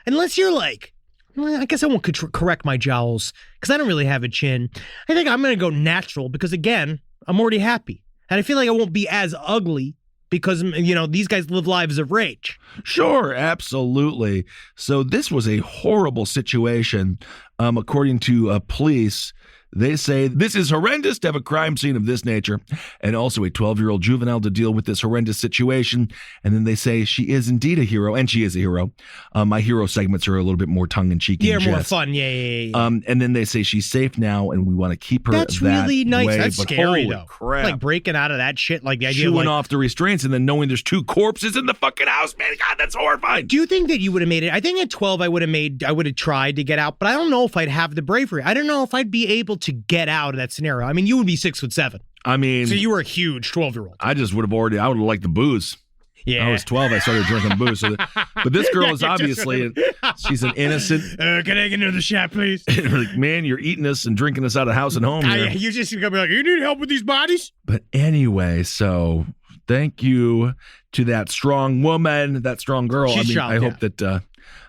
unless you're like, well, I guess I won't correct my jowls because I don't really have a chin. I think I'm gonna go natural because again, I'm already happy, and I feel like I won't be as ugly. Because, these guys live lives of rage. Sure, absolutely. So this was a horrible situation. According to police, they say this is horrendous to have a crime scene of this nature and also a 12-year-old juvenile to deal with this horrendous situation. And then they say she is indeed a hero, and she is a hero. My hero segments are a little bit more tongue-in-cheek. Yeah, more fun. Yeah. And then they say she's safe now, and we want to keep her That's really nice. way. That's scary, holy though. Crap. Like breaking out of that shit. Like the idea chewing off the restraints and then knowing there's 2 corpses in the fucking house. Man, God, that's horrifying. Do you think that you would have made it? I think at 12 I would have tried to get out, but I don't know if I'd have the bravery. I don't know if I'd be able able to get out of that scenario? I mean, you would be 6'7". I mean, So you were a huge 12-year-old. I just would have I would have liked the booze. Yeah. I was 12. I started drinking booze. But this girl is obviously, she's an innocent. Can I get another shot, please? Like, man, you're eating us and drinking us out of house and home here. You just gonna be like, you need help with these bodies? But anyway, so thank you to that strong woman, that strong girl. She's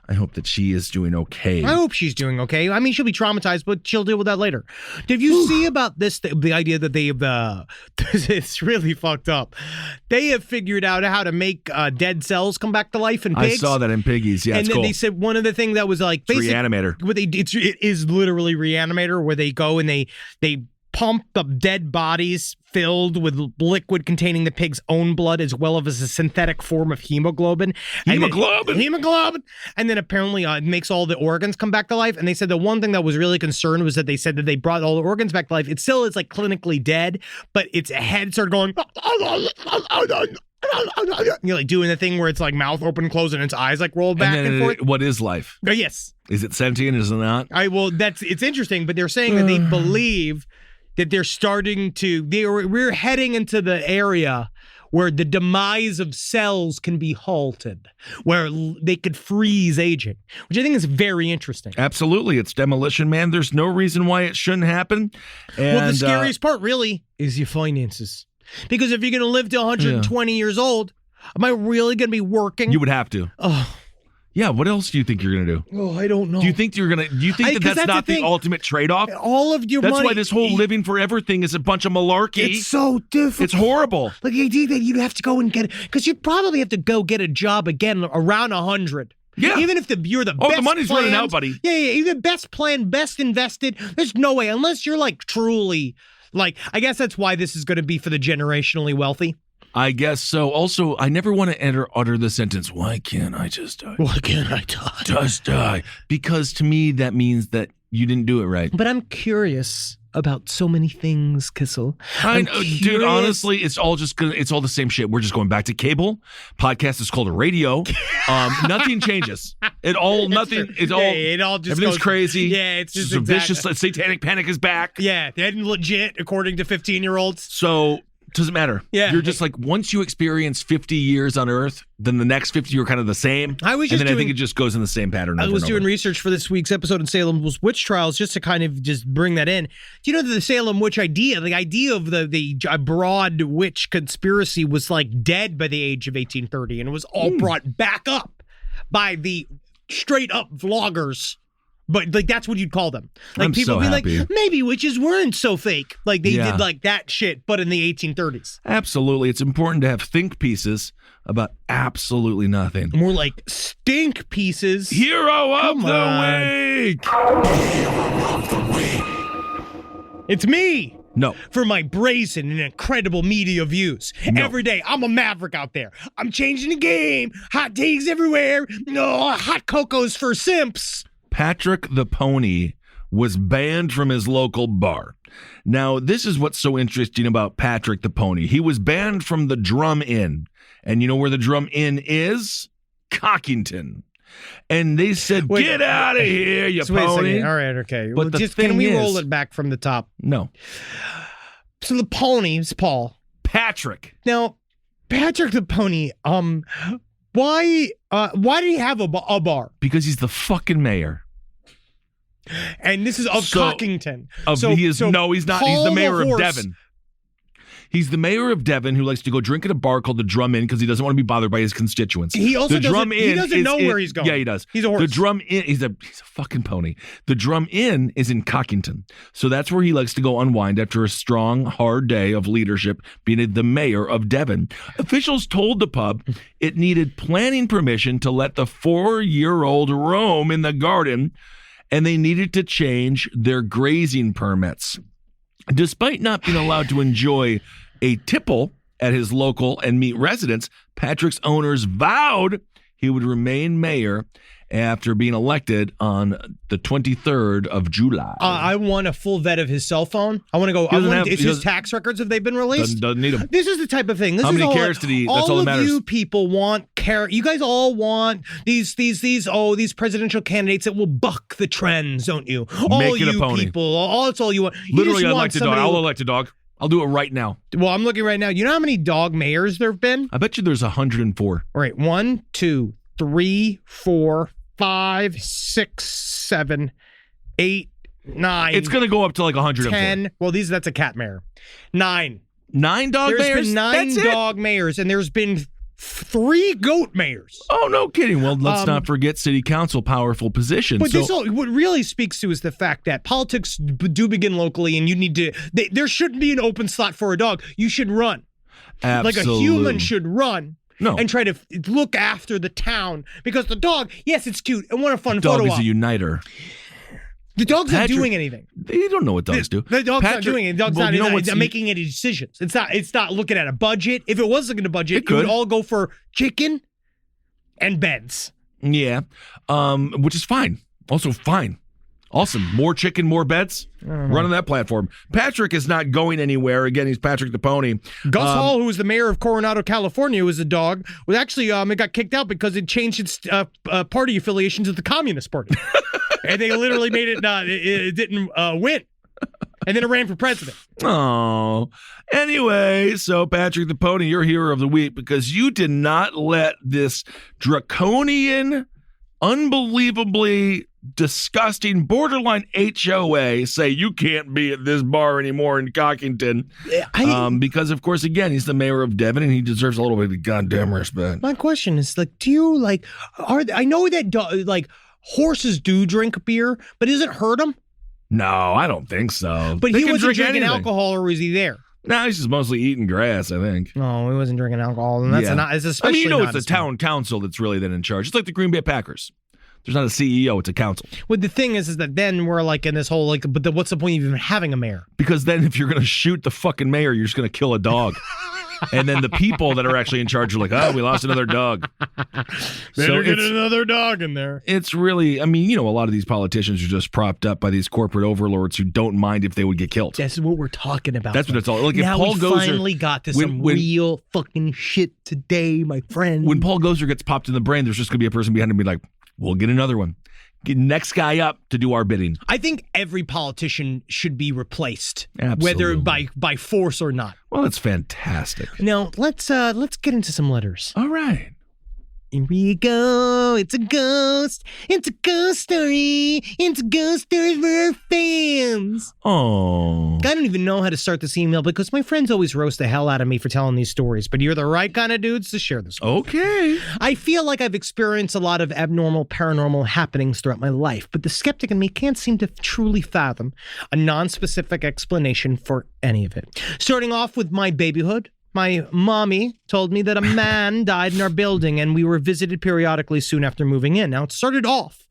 I hope that she is doing okay. I hope she's doing okay. I mean, she'll be traumatized, but she'll deal with that later. Did you see about this, the idea that they've, it's really fucked up. They have figured out how to make dead cells come back to life in pigs. I saw that in piggies. Yeah, and it's then cool. they said one of the things that was like, Reanimator. It is literally Reanimator, where they go and they pump the dead bodies filled with liquid containing the pig's own blood, as well as a synthetic form of hemoglobin. Hemoglobin! And then apparently it makes all the organs come back to life. And they said the one thing that was really concerned was that they said that they brought all the organs back to life. It still is like clinically dead, but its head started going... You're like doing the thing where it's like mouth open, close, and its eyes like roll back and forth. What is life? Yes. Is it sentient? Is it not? It's interesting, but they're saying that they believe that they're starting to, we're heading into the area where the demise of cells can be halted, where they could freeze aging, which I think is very interesting. Absolutely. It's Demolition Man. There's no reason why it shouldn't happen. And, well, the scariest part really is your finances. Because if you're going to live to 120 years old, am I really going to be working? You would have to. Oh. Yeah, what else do you think you're going to do? Oh, I don't know. Do you think that's not the ultimate trade-off? All of your money. That's why this whole living forever thing is a bunch of malarkey. It's so difficult. It's horrible. Like the idea that you'd have to go and get it, because you'd probably have to go get a job again around 100. Yeah. Even if you're the best the money's planned, running out, buddy. Yeah. Even best planned, best invested. There's no way, unless you're like truly, like, I guess that's why this is going to be for the generationally wealthy. I guess so. Also, I never want to utter the sentence, why can't I just die? Why can't I die? Just die. Because to me, that means that you didn't do it right. But I'm curious about so many things, Kissel. I know, dude, honestly, it's all the same shit. We're just going back to cable. Podcast is called a radio. Nothing changes. It all just everything's goes crazy. Yeah, it's just a vicious satanic panic is back. Yeah, they're legit, according to 15-year-olds. So doesn't matter. Yeah. You're just like, once you experience 50 years on Earth, then the next 50 are kind of the same. I think it just goes in the same pattern. I was doing research for this week's episode in Salem's witch trials, just to kind of just bring that in. Do you know that the Salem witch idea, the idea of the broad witch conspiracy, was like dead by the age of 1830, and it was all brought back up by the straight up vloggers. But like that's what you'd call them. Like I'm people so be happy. like, maybe witches weren't so fake. Like they did like that shit, but in the 1830s. Absolutely. It's important to have think pieces about absolutely nothing. More like stink pieces. Hero of the week. It's me. No. For my brazen and incredible media views. No. Every day, I'm a maverick out there. I'm changing the game. Hot takes everywhere. No, hot cocos for simps. Patrick the Pony was banned from his local bar. Now, this is what's so interesting about Patrick the Pony. He was banned from the Drum Inn. And you know where the Drum Inn is? Cockington. And they said, get out of here, you pony. All right, okay. But well, can we roll it back from the top? No. So the pony is Paul. Patrick. Now, Patrick the Pony, why did he have a bar? Because he's the fucking mayor. And this is of Cockington. He's not. He's the mayor of horse. Devon. He's the mayor of Devon who likes to go drink at a bar called the Drum Inn because he doesn't want to be bothered by his constituents. He also doesn't know where he's going. Yeah, he does. He's a horse. The Drum Inn, he's a fucking pony. The Drum Inn is in Cockington. So that's where he likes to go unwind after a strong, hard day of leadership being the mayor of Devon. Officials told the pub it needed planning permission to let the 4-year-old roam in the garden, and they needed to change their grazing permits. Despite not being allowed to enjoy a tipple at his local and meet residents, Patrick's owners vowed he would remain mayor after being elected on the 23rd of July. I want a full vet of his cell phone. I want to go. His tax records, have they been released? Doesn't need them. This is the type of thing. How many carrots did he eat? That's all that matters. All of you people want care. You guys all want these presidential candidates that will buck the trends, don't you? All Make it a you pony. people, that's all you want. You Literally, just I'd want like to dog. somebody I'll elect a dog. I'll do it right now. Well, I'm looking right now. You know how many dog mayors there have been? I bet you there's 104. All right, 1, 2, 3, 4, 5, 6, 7, 8, 9. It's going to go up to like 104. 10. Well, that's a cat mayor. 9. 9 dog There's mayors? been 9 That's dog mayors, and there's been 3 goat mayors. Oh, no kidding. Well, let's not forget city council, powerful position. But what really speaks to is the fact that politics do begin locally, and you need to. There shouldn't be an open slot for a dog. You should run. Absolutely. Like a human should run. No. And try to look after the town, because the dog, yes, it's cute and want a fun Dog photo is op. a uniter. The dog's Patrick, not doing anything. They don't know what dogs do. The dog's not doing it. The dog's not what's making any decisions. It's not looking at a budget. If it was looking at a budget, it would all go for chicken and beds. Yeah, which is fine. Also fine. Awesome. More chicken, more beds. Running that platform. Patrick is not going anywhere. Again, he's Patrick the Pony. Gus Hall, who was the mayor of Coronado, California, was a dog. Was actually it got kicked out because it changed its party affiliation to the Communist Party, and they literally made it it didn't win, and then it ran for president. Oh. Anyway, so Patrick the Pony, you're hero of the week because you did not let this draconian, unbelievably disgusting, borderline HOA say you can't be at this bar anymore in Cockington. Because, of course, again, he's the mayor of Devon and he deserves a little bit of goddamn respect. My question is, do you I know that horses do drink beer, but does it hurt them? No, I don't think so. But They he can wasn't drink drinking anything. alcohol, or was he there? No, he's just mostly eating grass, I think. No, he wasn't drinking alcohol, and it's especially. It's the town council that's really then in charge. It's like the Green Bay Packers. There's not a CEO; it's a council. Well, the thing is that then we're in this whole but what's the point of even having a mayor? Because then, if you're going to shoot the fucking mayor, you're just going to kill a dog. And then the people that are actually in charge are like, oh, we lost another dog. Better get another dog in there. It's really, a lot of these politicians are just propped up by these corporate overlords who don't mind if they would get killed. That's what we're talking about. That's what it's all. Like now if Paul we Gozer finally got to some real fucking shit today, my friend. When Paul Gozer gets popped in the brain, there's just going to be a person behind him be like, we'll get another one. Get next guy up to do our bidding. I think every politician should be replaced, Absolutely. whether by force or not. Well, that's fantastic. Now let's get into some letters. All right. Here we go. It's a ghost. It's a ghost story. It's a ghost story for our fans. Oh. I don't even know how to start this email because my friends always roast the hell out of me for telling these stories, but you're the right kind of dudes to share this with. Okay. I feel like I've experienced a lot of abnormal, paranormal happenings throughout my life, but the skeptic in me can't seem to truly fathom a non-specific explanation for any of it. Starting off with my babyhood. My mommy told me that a man died in our building and we were visited periodically soon after moving in. Now, it started off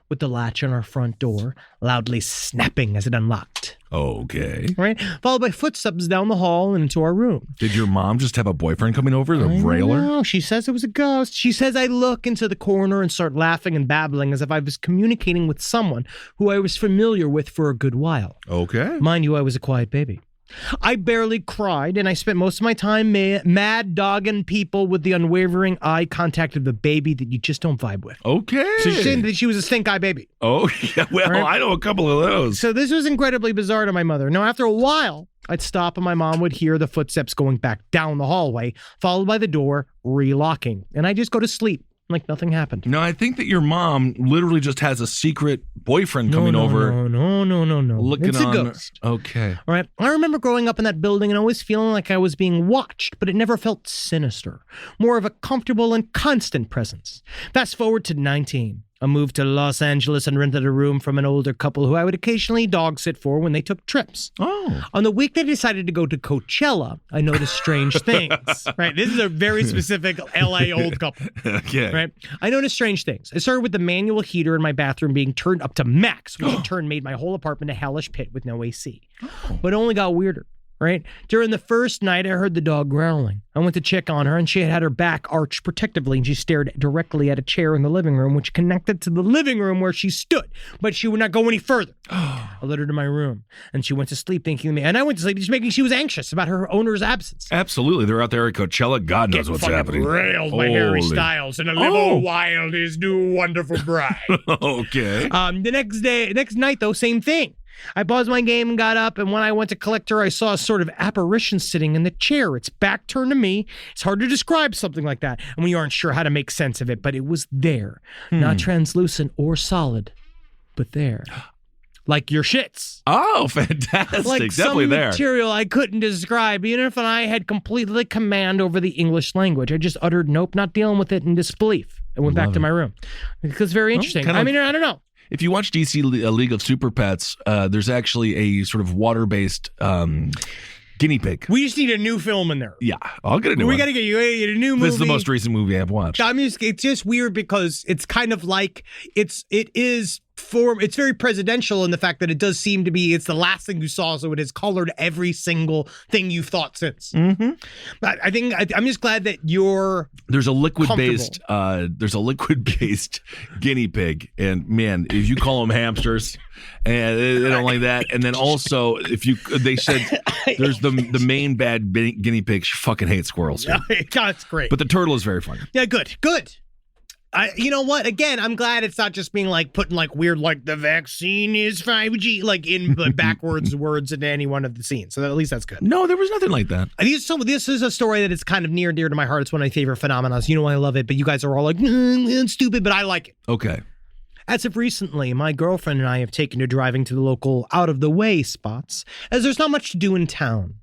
with the latch on our front door loudly snapping as it unlocked. Okay. Right? Followed by footsteps down the hall and into our room. Did your mom just have a boyfriend coming over, the railer? No, she says it was a ghost. She says I look into the corner and start laughing and babbling as if I was communicating with someone who I was familiar with for a good while. Okay. Mind you, I was a quiet baby. I barely cried, and I spent most of my time mad dogging people with the unwavering eye contact of the baby that you just don't vibe with. Okay. So she's saying that she was a stink eye baby. Oh, yeah. Well, Right? I know a couple of those. So this was incredibly bizarre to my mother. Now, after a while, I'd stop and my mom would hear the footsteps going back down the hallway, followed by the door relocking. And I'd just go to sleep like nothing happened. No, I think that your mom literally just has a secret boyfriend coming over. No. Looking it's a on. ghost. Okay. All right. I remember growing up in that building and always feeling like I was being watched, but it never felt sinister. More of a comfortable and constant presence. Fast forward to 19. I moved to Los Angeles and rented a room from an older couple who I would occasionally dog sit for when they took trips. Oh. On the week they decided to go to Coachella, I noticed strange things. Right? This is a very specific LA old couple. Okay. Right? I noticed strange things. It started with the manual heater in my bathroom being turned up to max, which in turn made my whole apartment a hellish pit with no AC. But it only got weirder. right? During the first night, I heard the dog growling. I went to check on her, and she had her back arched protectively, and she stared directly at a chair in the living room, which connected to the living room where she stood, but she would not go any further. I led her to my room, and she went to sleep thinking me, and I went to sleep just making she was anxious about her owner's absence. Absolutely. They're out there at Coachella. God knows what's happening. Railed by Harry Styles and Olivia Wilde, his new wonderful bride. Okay. The next night, though, same thing. I paused my game and got up, and when I went to collect her, I saw a sort of apparition sitting in the chair, its back turned to me. It's hard to describe something like that, and we aren't sure how to make sense of it, but it was there. Not translucent or solid, but there. Like your shits. Oh, fantastic. Like Definitely some there. material I couldn't describe, even if I had completely command over the English language. I just uttered, nope, not dealing with it, in disbelief. I went back to my room. Because it's very interesting. I mean, I don't know. If you watch DC League of Super Pets, there's actually a sort of water-based guinea pig. We just need a new film in there. Yeah, I'll get a new one. We got to get you a new movie. This is the most recent movie I've watched. I mean, it's just weird because it's kind of like it's very presidential in the fact that it does seem to be, it's the last thing you saw, so it has colored every single thing you've thought since. Mm-hmm. But I think I'm just glad that there's a liquid-based guinea pig, and man, if you call them hamsters, and they don't like that, and then also they said there's the main bad guinea pig. She fucking hates squirrels. Yeah, that's great. But the turtle is very funny. Yeah, good. You know what? Again, I'm glad it's not just being like putting like weird, like the vaccine is 5G, like in the backwards words into any one of the scenes. So at least that's good. No, there was nothing like that. This is a story that is kind of near and dear to my heart. It's one of my favorite phenomena. You know why I love it, but you guys are all like, it's stupid, but I like it. Okay. As of recently, my girlfriend and I have taken to driving to the local out-of-the-way spots, as there's not much to do in town.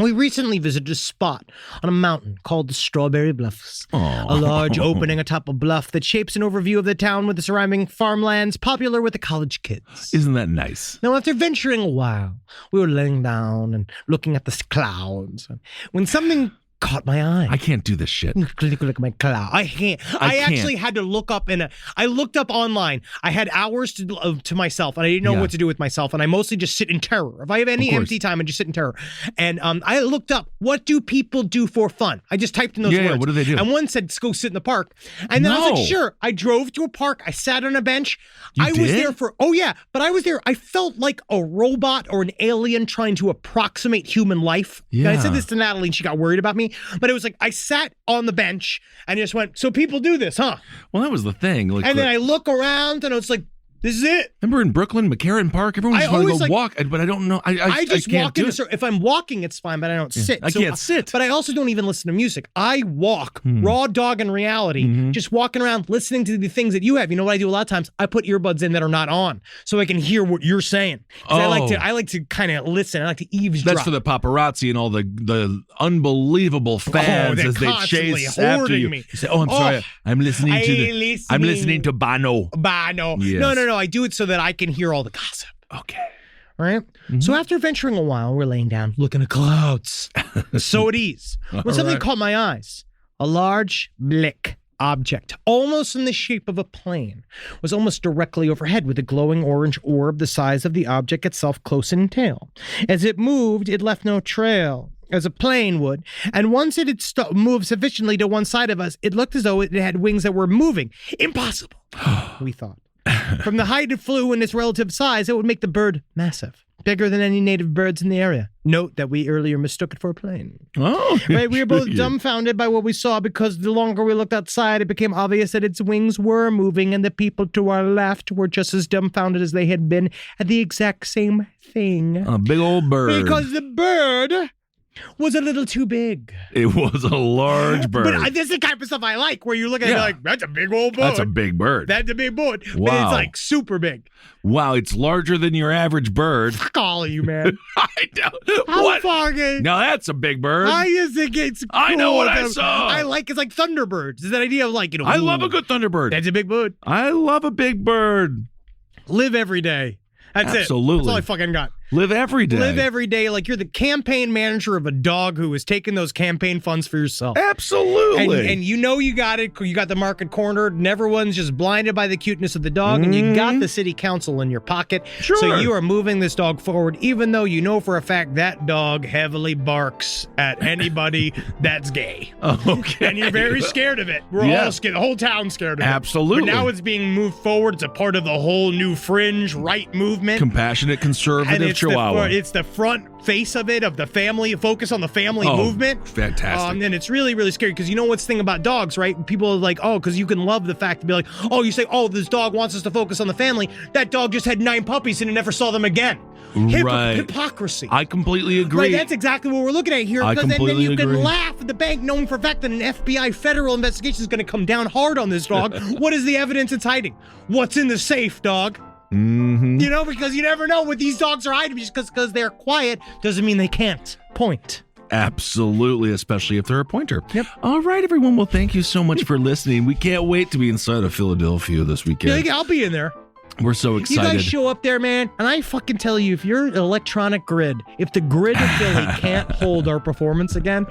We recently visited a spot on a mountain called the Strawberry Bluffs, a large opening atop a bluff that shapes an overview of the town with the surrounding farmlands, popular with the college kids. Isn't that nice? Now, after venturing a while, we were laying down and looking at the clouds when something caught my eye. I can't do this shit. Look at my cloud. I can't. I actually had to look up I looked up online. I had hours to myself, and I didn't know what to do with myself, and I mostly just sit in terror. If I have any empty time, I just sit in terror. And I looked up, what do people do for fun? I just typed in those words. Yeah, what do they do? And one said, go sit in the park. And then I was like, sure. I drove to a park. I sat on a bench. I was there but I was there. I felt like a robot or an alien trying to approximate human life. Yeah. And I said this to Natalie, and she got worried about me. But it was like, I sat on the bench and just went, so people do this, huh? Well, that was the thing. And then I look around and it's like, this is it. Remember in Brooklyn, McCarran Park, everyone just want to go walk, but I don't know. I just can't walk in if I'm walking, it's fine, but I don't sit. I can't sit. But I also don't even listen to music. I walk, raw dog in reality, just walking around, listening to the things that you have. You know what I do a lot of times? I put earbuds in that are not on so I can hear what you're saying. I like to kind of listen. I like to eavesdrop. That's for the paparazzi and all the unbelievable fans as they chase after you. Me. You say, I'm sorry, I'm listening to Bono. Yes. No, I do it so that I can hear all the gossip. Okay. Right? So after venturing a while, we're laying down, looking at clouds. So at ease. When something caught my eyes. A large, black object, almost in the shape of a plane, was almost directly overhead with a glowing orange orb the size of the object itself close in tail. As it moved, it left no trail, as a plane would, and once it had moved sufficiently to one side of us, it looked as though it had wings that were moving. Impossible, we thought. From the height it flew and its relative size, it would make the bird massive, bigger than any native birds in the area. Note that we earlier mistook it for a plane. Oh, right, we were both dumbfounded by what we saw because the longer we looked outside, it became obvious that its wings were moving and the people to our left were just as dumbfounded as they had been at the exact same thing. A big old bird. Because the bird was a little too big. It was a large bird. But this is the type of stuff I like, where you look at it like, that's a big old bird. That's a big bird. That's a big bird. Wow. But it's like super big. Wow, it's larger than your average bird. Fuck all of you, man. I don't. How fucking? Now that's a big bird. I just think it's cool. I know what I saw. I like, it's like Thunderbirds. It's that idea of like, I love a good Thunderbird. That's a big bird. I love a big bird. Live every day. That's Absolutely. it. That's all I fucking got. Live every day. Live every day like you're the campaign manager of a dog who is taking those campaign funds for yourself. Absolutely. And you know you got it. You got the market cornered, and everyone's just blinded by the cuteness of the dog, and you got the city council in your pocket. Sure. So you are moving this dog forward, even though you know for a fact that dog heavily barks at anybody that's gay. Okay. And you're very scared of it. We're all scared. The whole town's scared of it. Absolutely. But now it's being moved forward. It's a part of the whole new fringe right movement. Compassionate, conservative Chihuahua. It's the front face of it, of the family, focus on the family movement. Fantastic. And it's really, really scary because you know what's the thing about dogs, right? People are like, oh, because you can love the fact to be like, oh, you say, oh, this dog wants us to focus on the family. That dog just had 9 puppies and never saw them again. Right. Hypocrisy. I completely agree. Right, that's exactly what we're looking at here. I Because then completely you can agree. laugh at the bank knowing for a fact that an FBI federal investigation is going to come down hard on this dog. What is the evidence it's hiding? What's in the safe, dog? Mm-hmm. You know, because you never know what these dogs are hiding. Just because they're quiet doesn't mean they can't point. Absolutely, especially if they're a pointer. Yep. All right, everyone. Well, thank you so much for listening. We can't wait to be inside of Philadelphia this weekend. Yeah, I'll be in there. We're so You excited. guys show up there, man, and I fucking tell you, if you're an electronic grid, if the grid of Philly can't hold our performance again,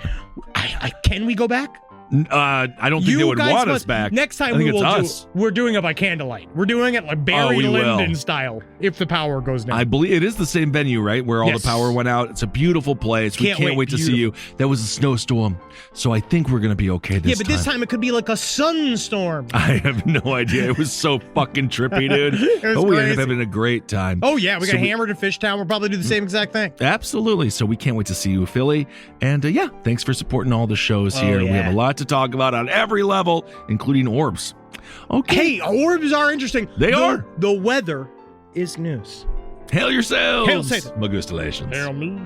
can we go back? I don't think they would want us back. Next time I think we will it's us. we're doing it by candlelight. We're doing it like Barry we Lyndon will. style if the power goes down. I believe it is the same venue, right? Where all Yes. the power went out. It's a beautiful place. We Can't can't wait. wait to see you. That was a snowstorm. So I think we're going to be okay this yeah, but this time it could be like a sunstorm. I have no idea. It was so fucking trippy, dude. It was We ended crazy. up having a great time. Oh yeah, we So got hammered in Fishtown. We'll probably do the same exact thing. Absolutely. So we can't wait to see you, Philly. And yeah, thanks for supporting all the shows here. We yeah. have a lot to talk about on every level, including orbs. Okay. Hey, orbs are interesting. They are. The weather is news. Hail yourselves. Hail Satan. Magustalations. me.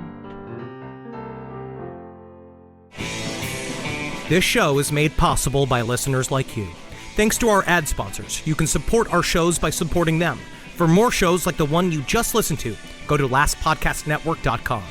This show is made possible by listeners like you. Thanks to our ad sponsors, you can support our shows by supporting them. For more shows like the one you just listened to, go to lastpodcastnetwork.com.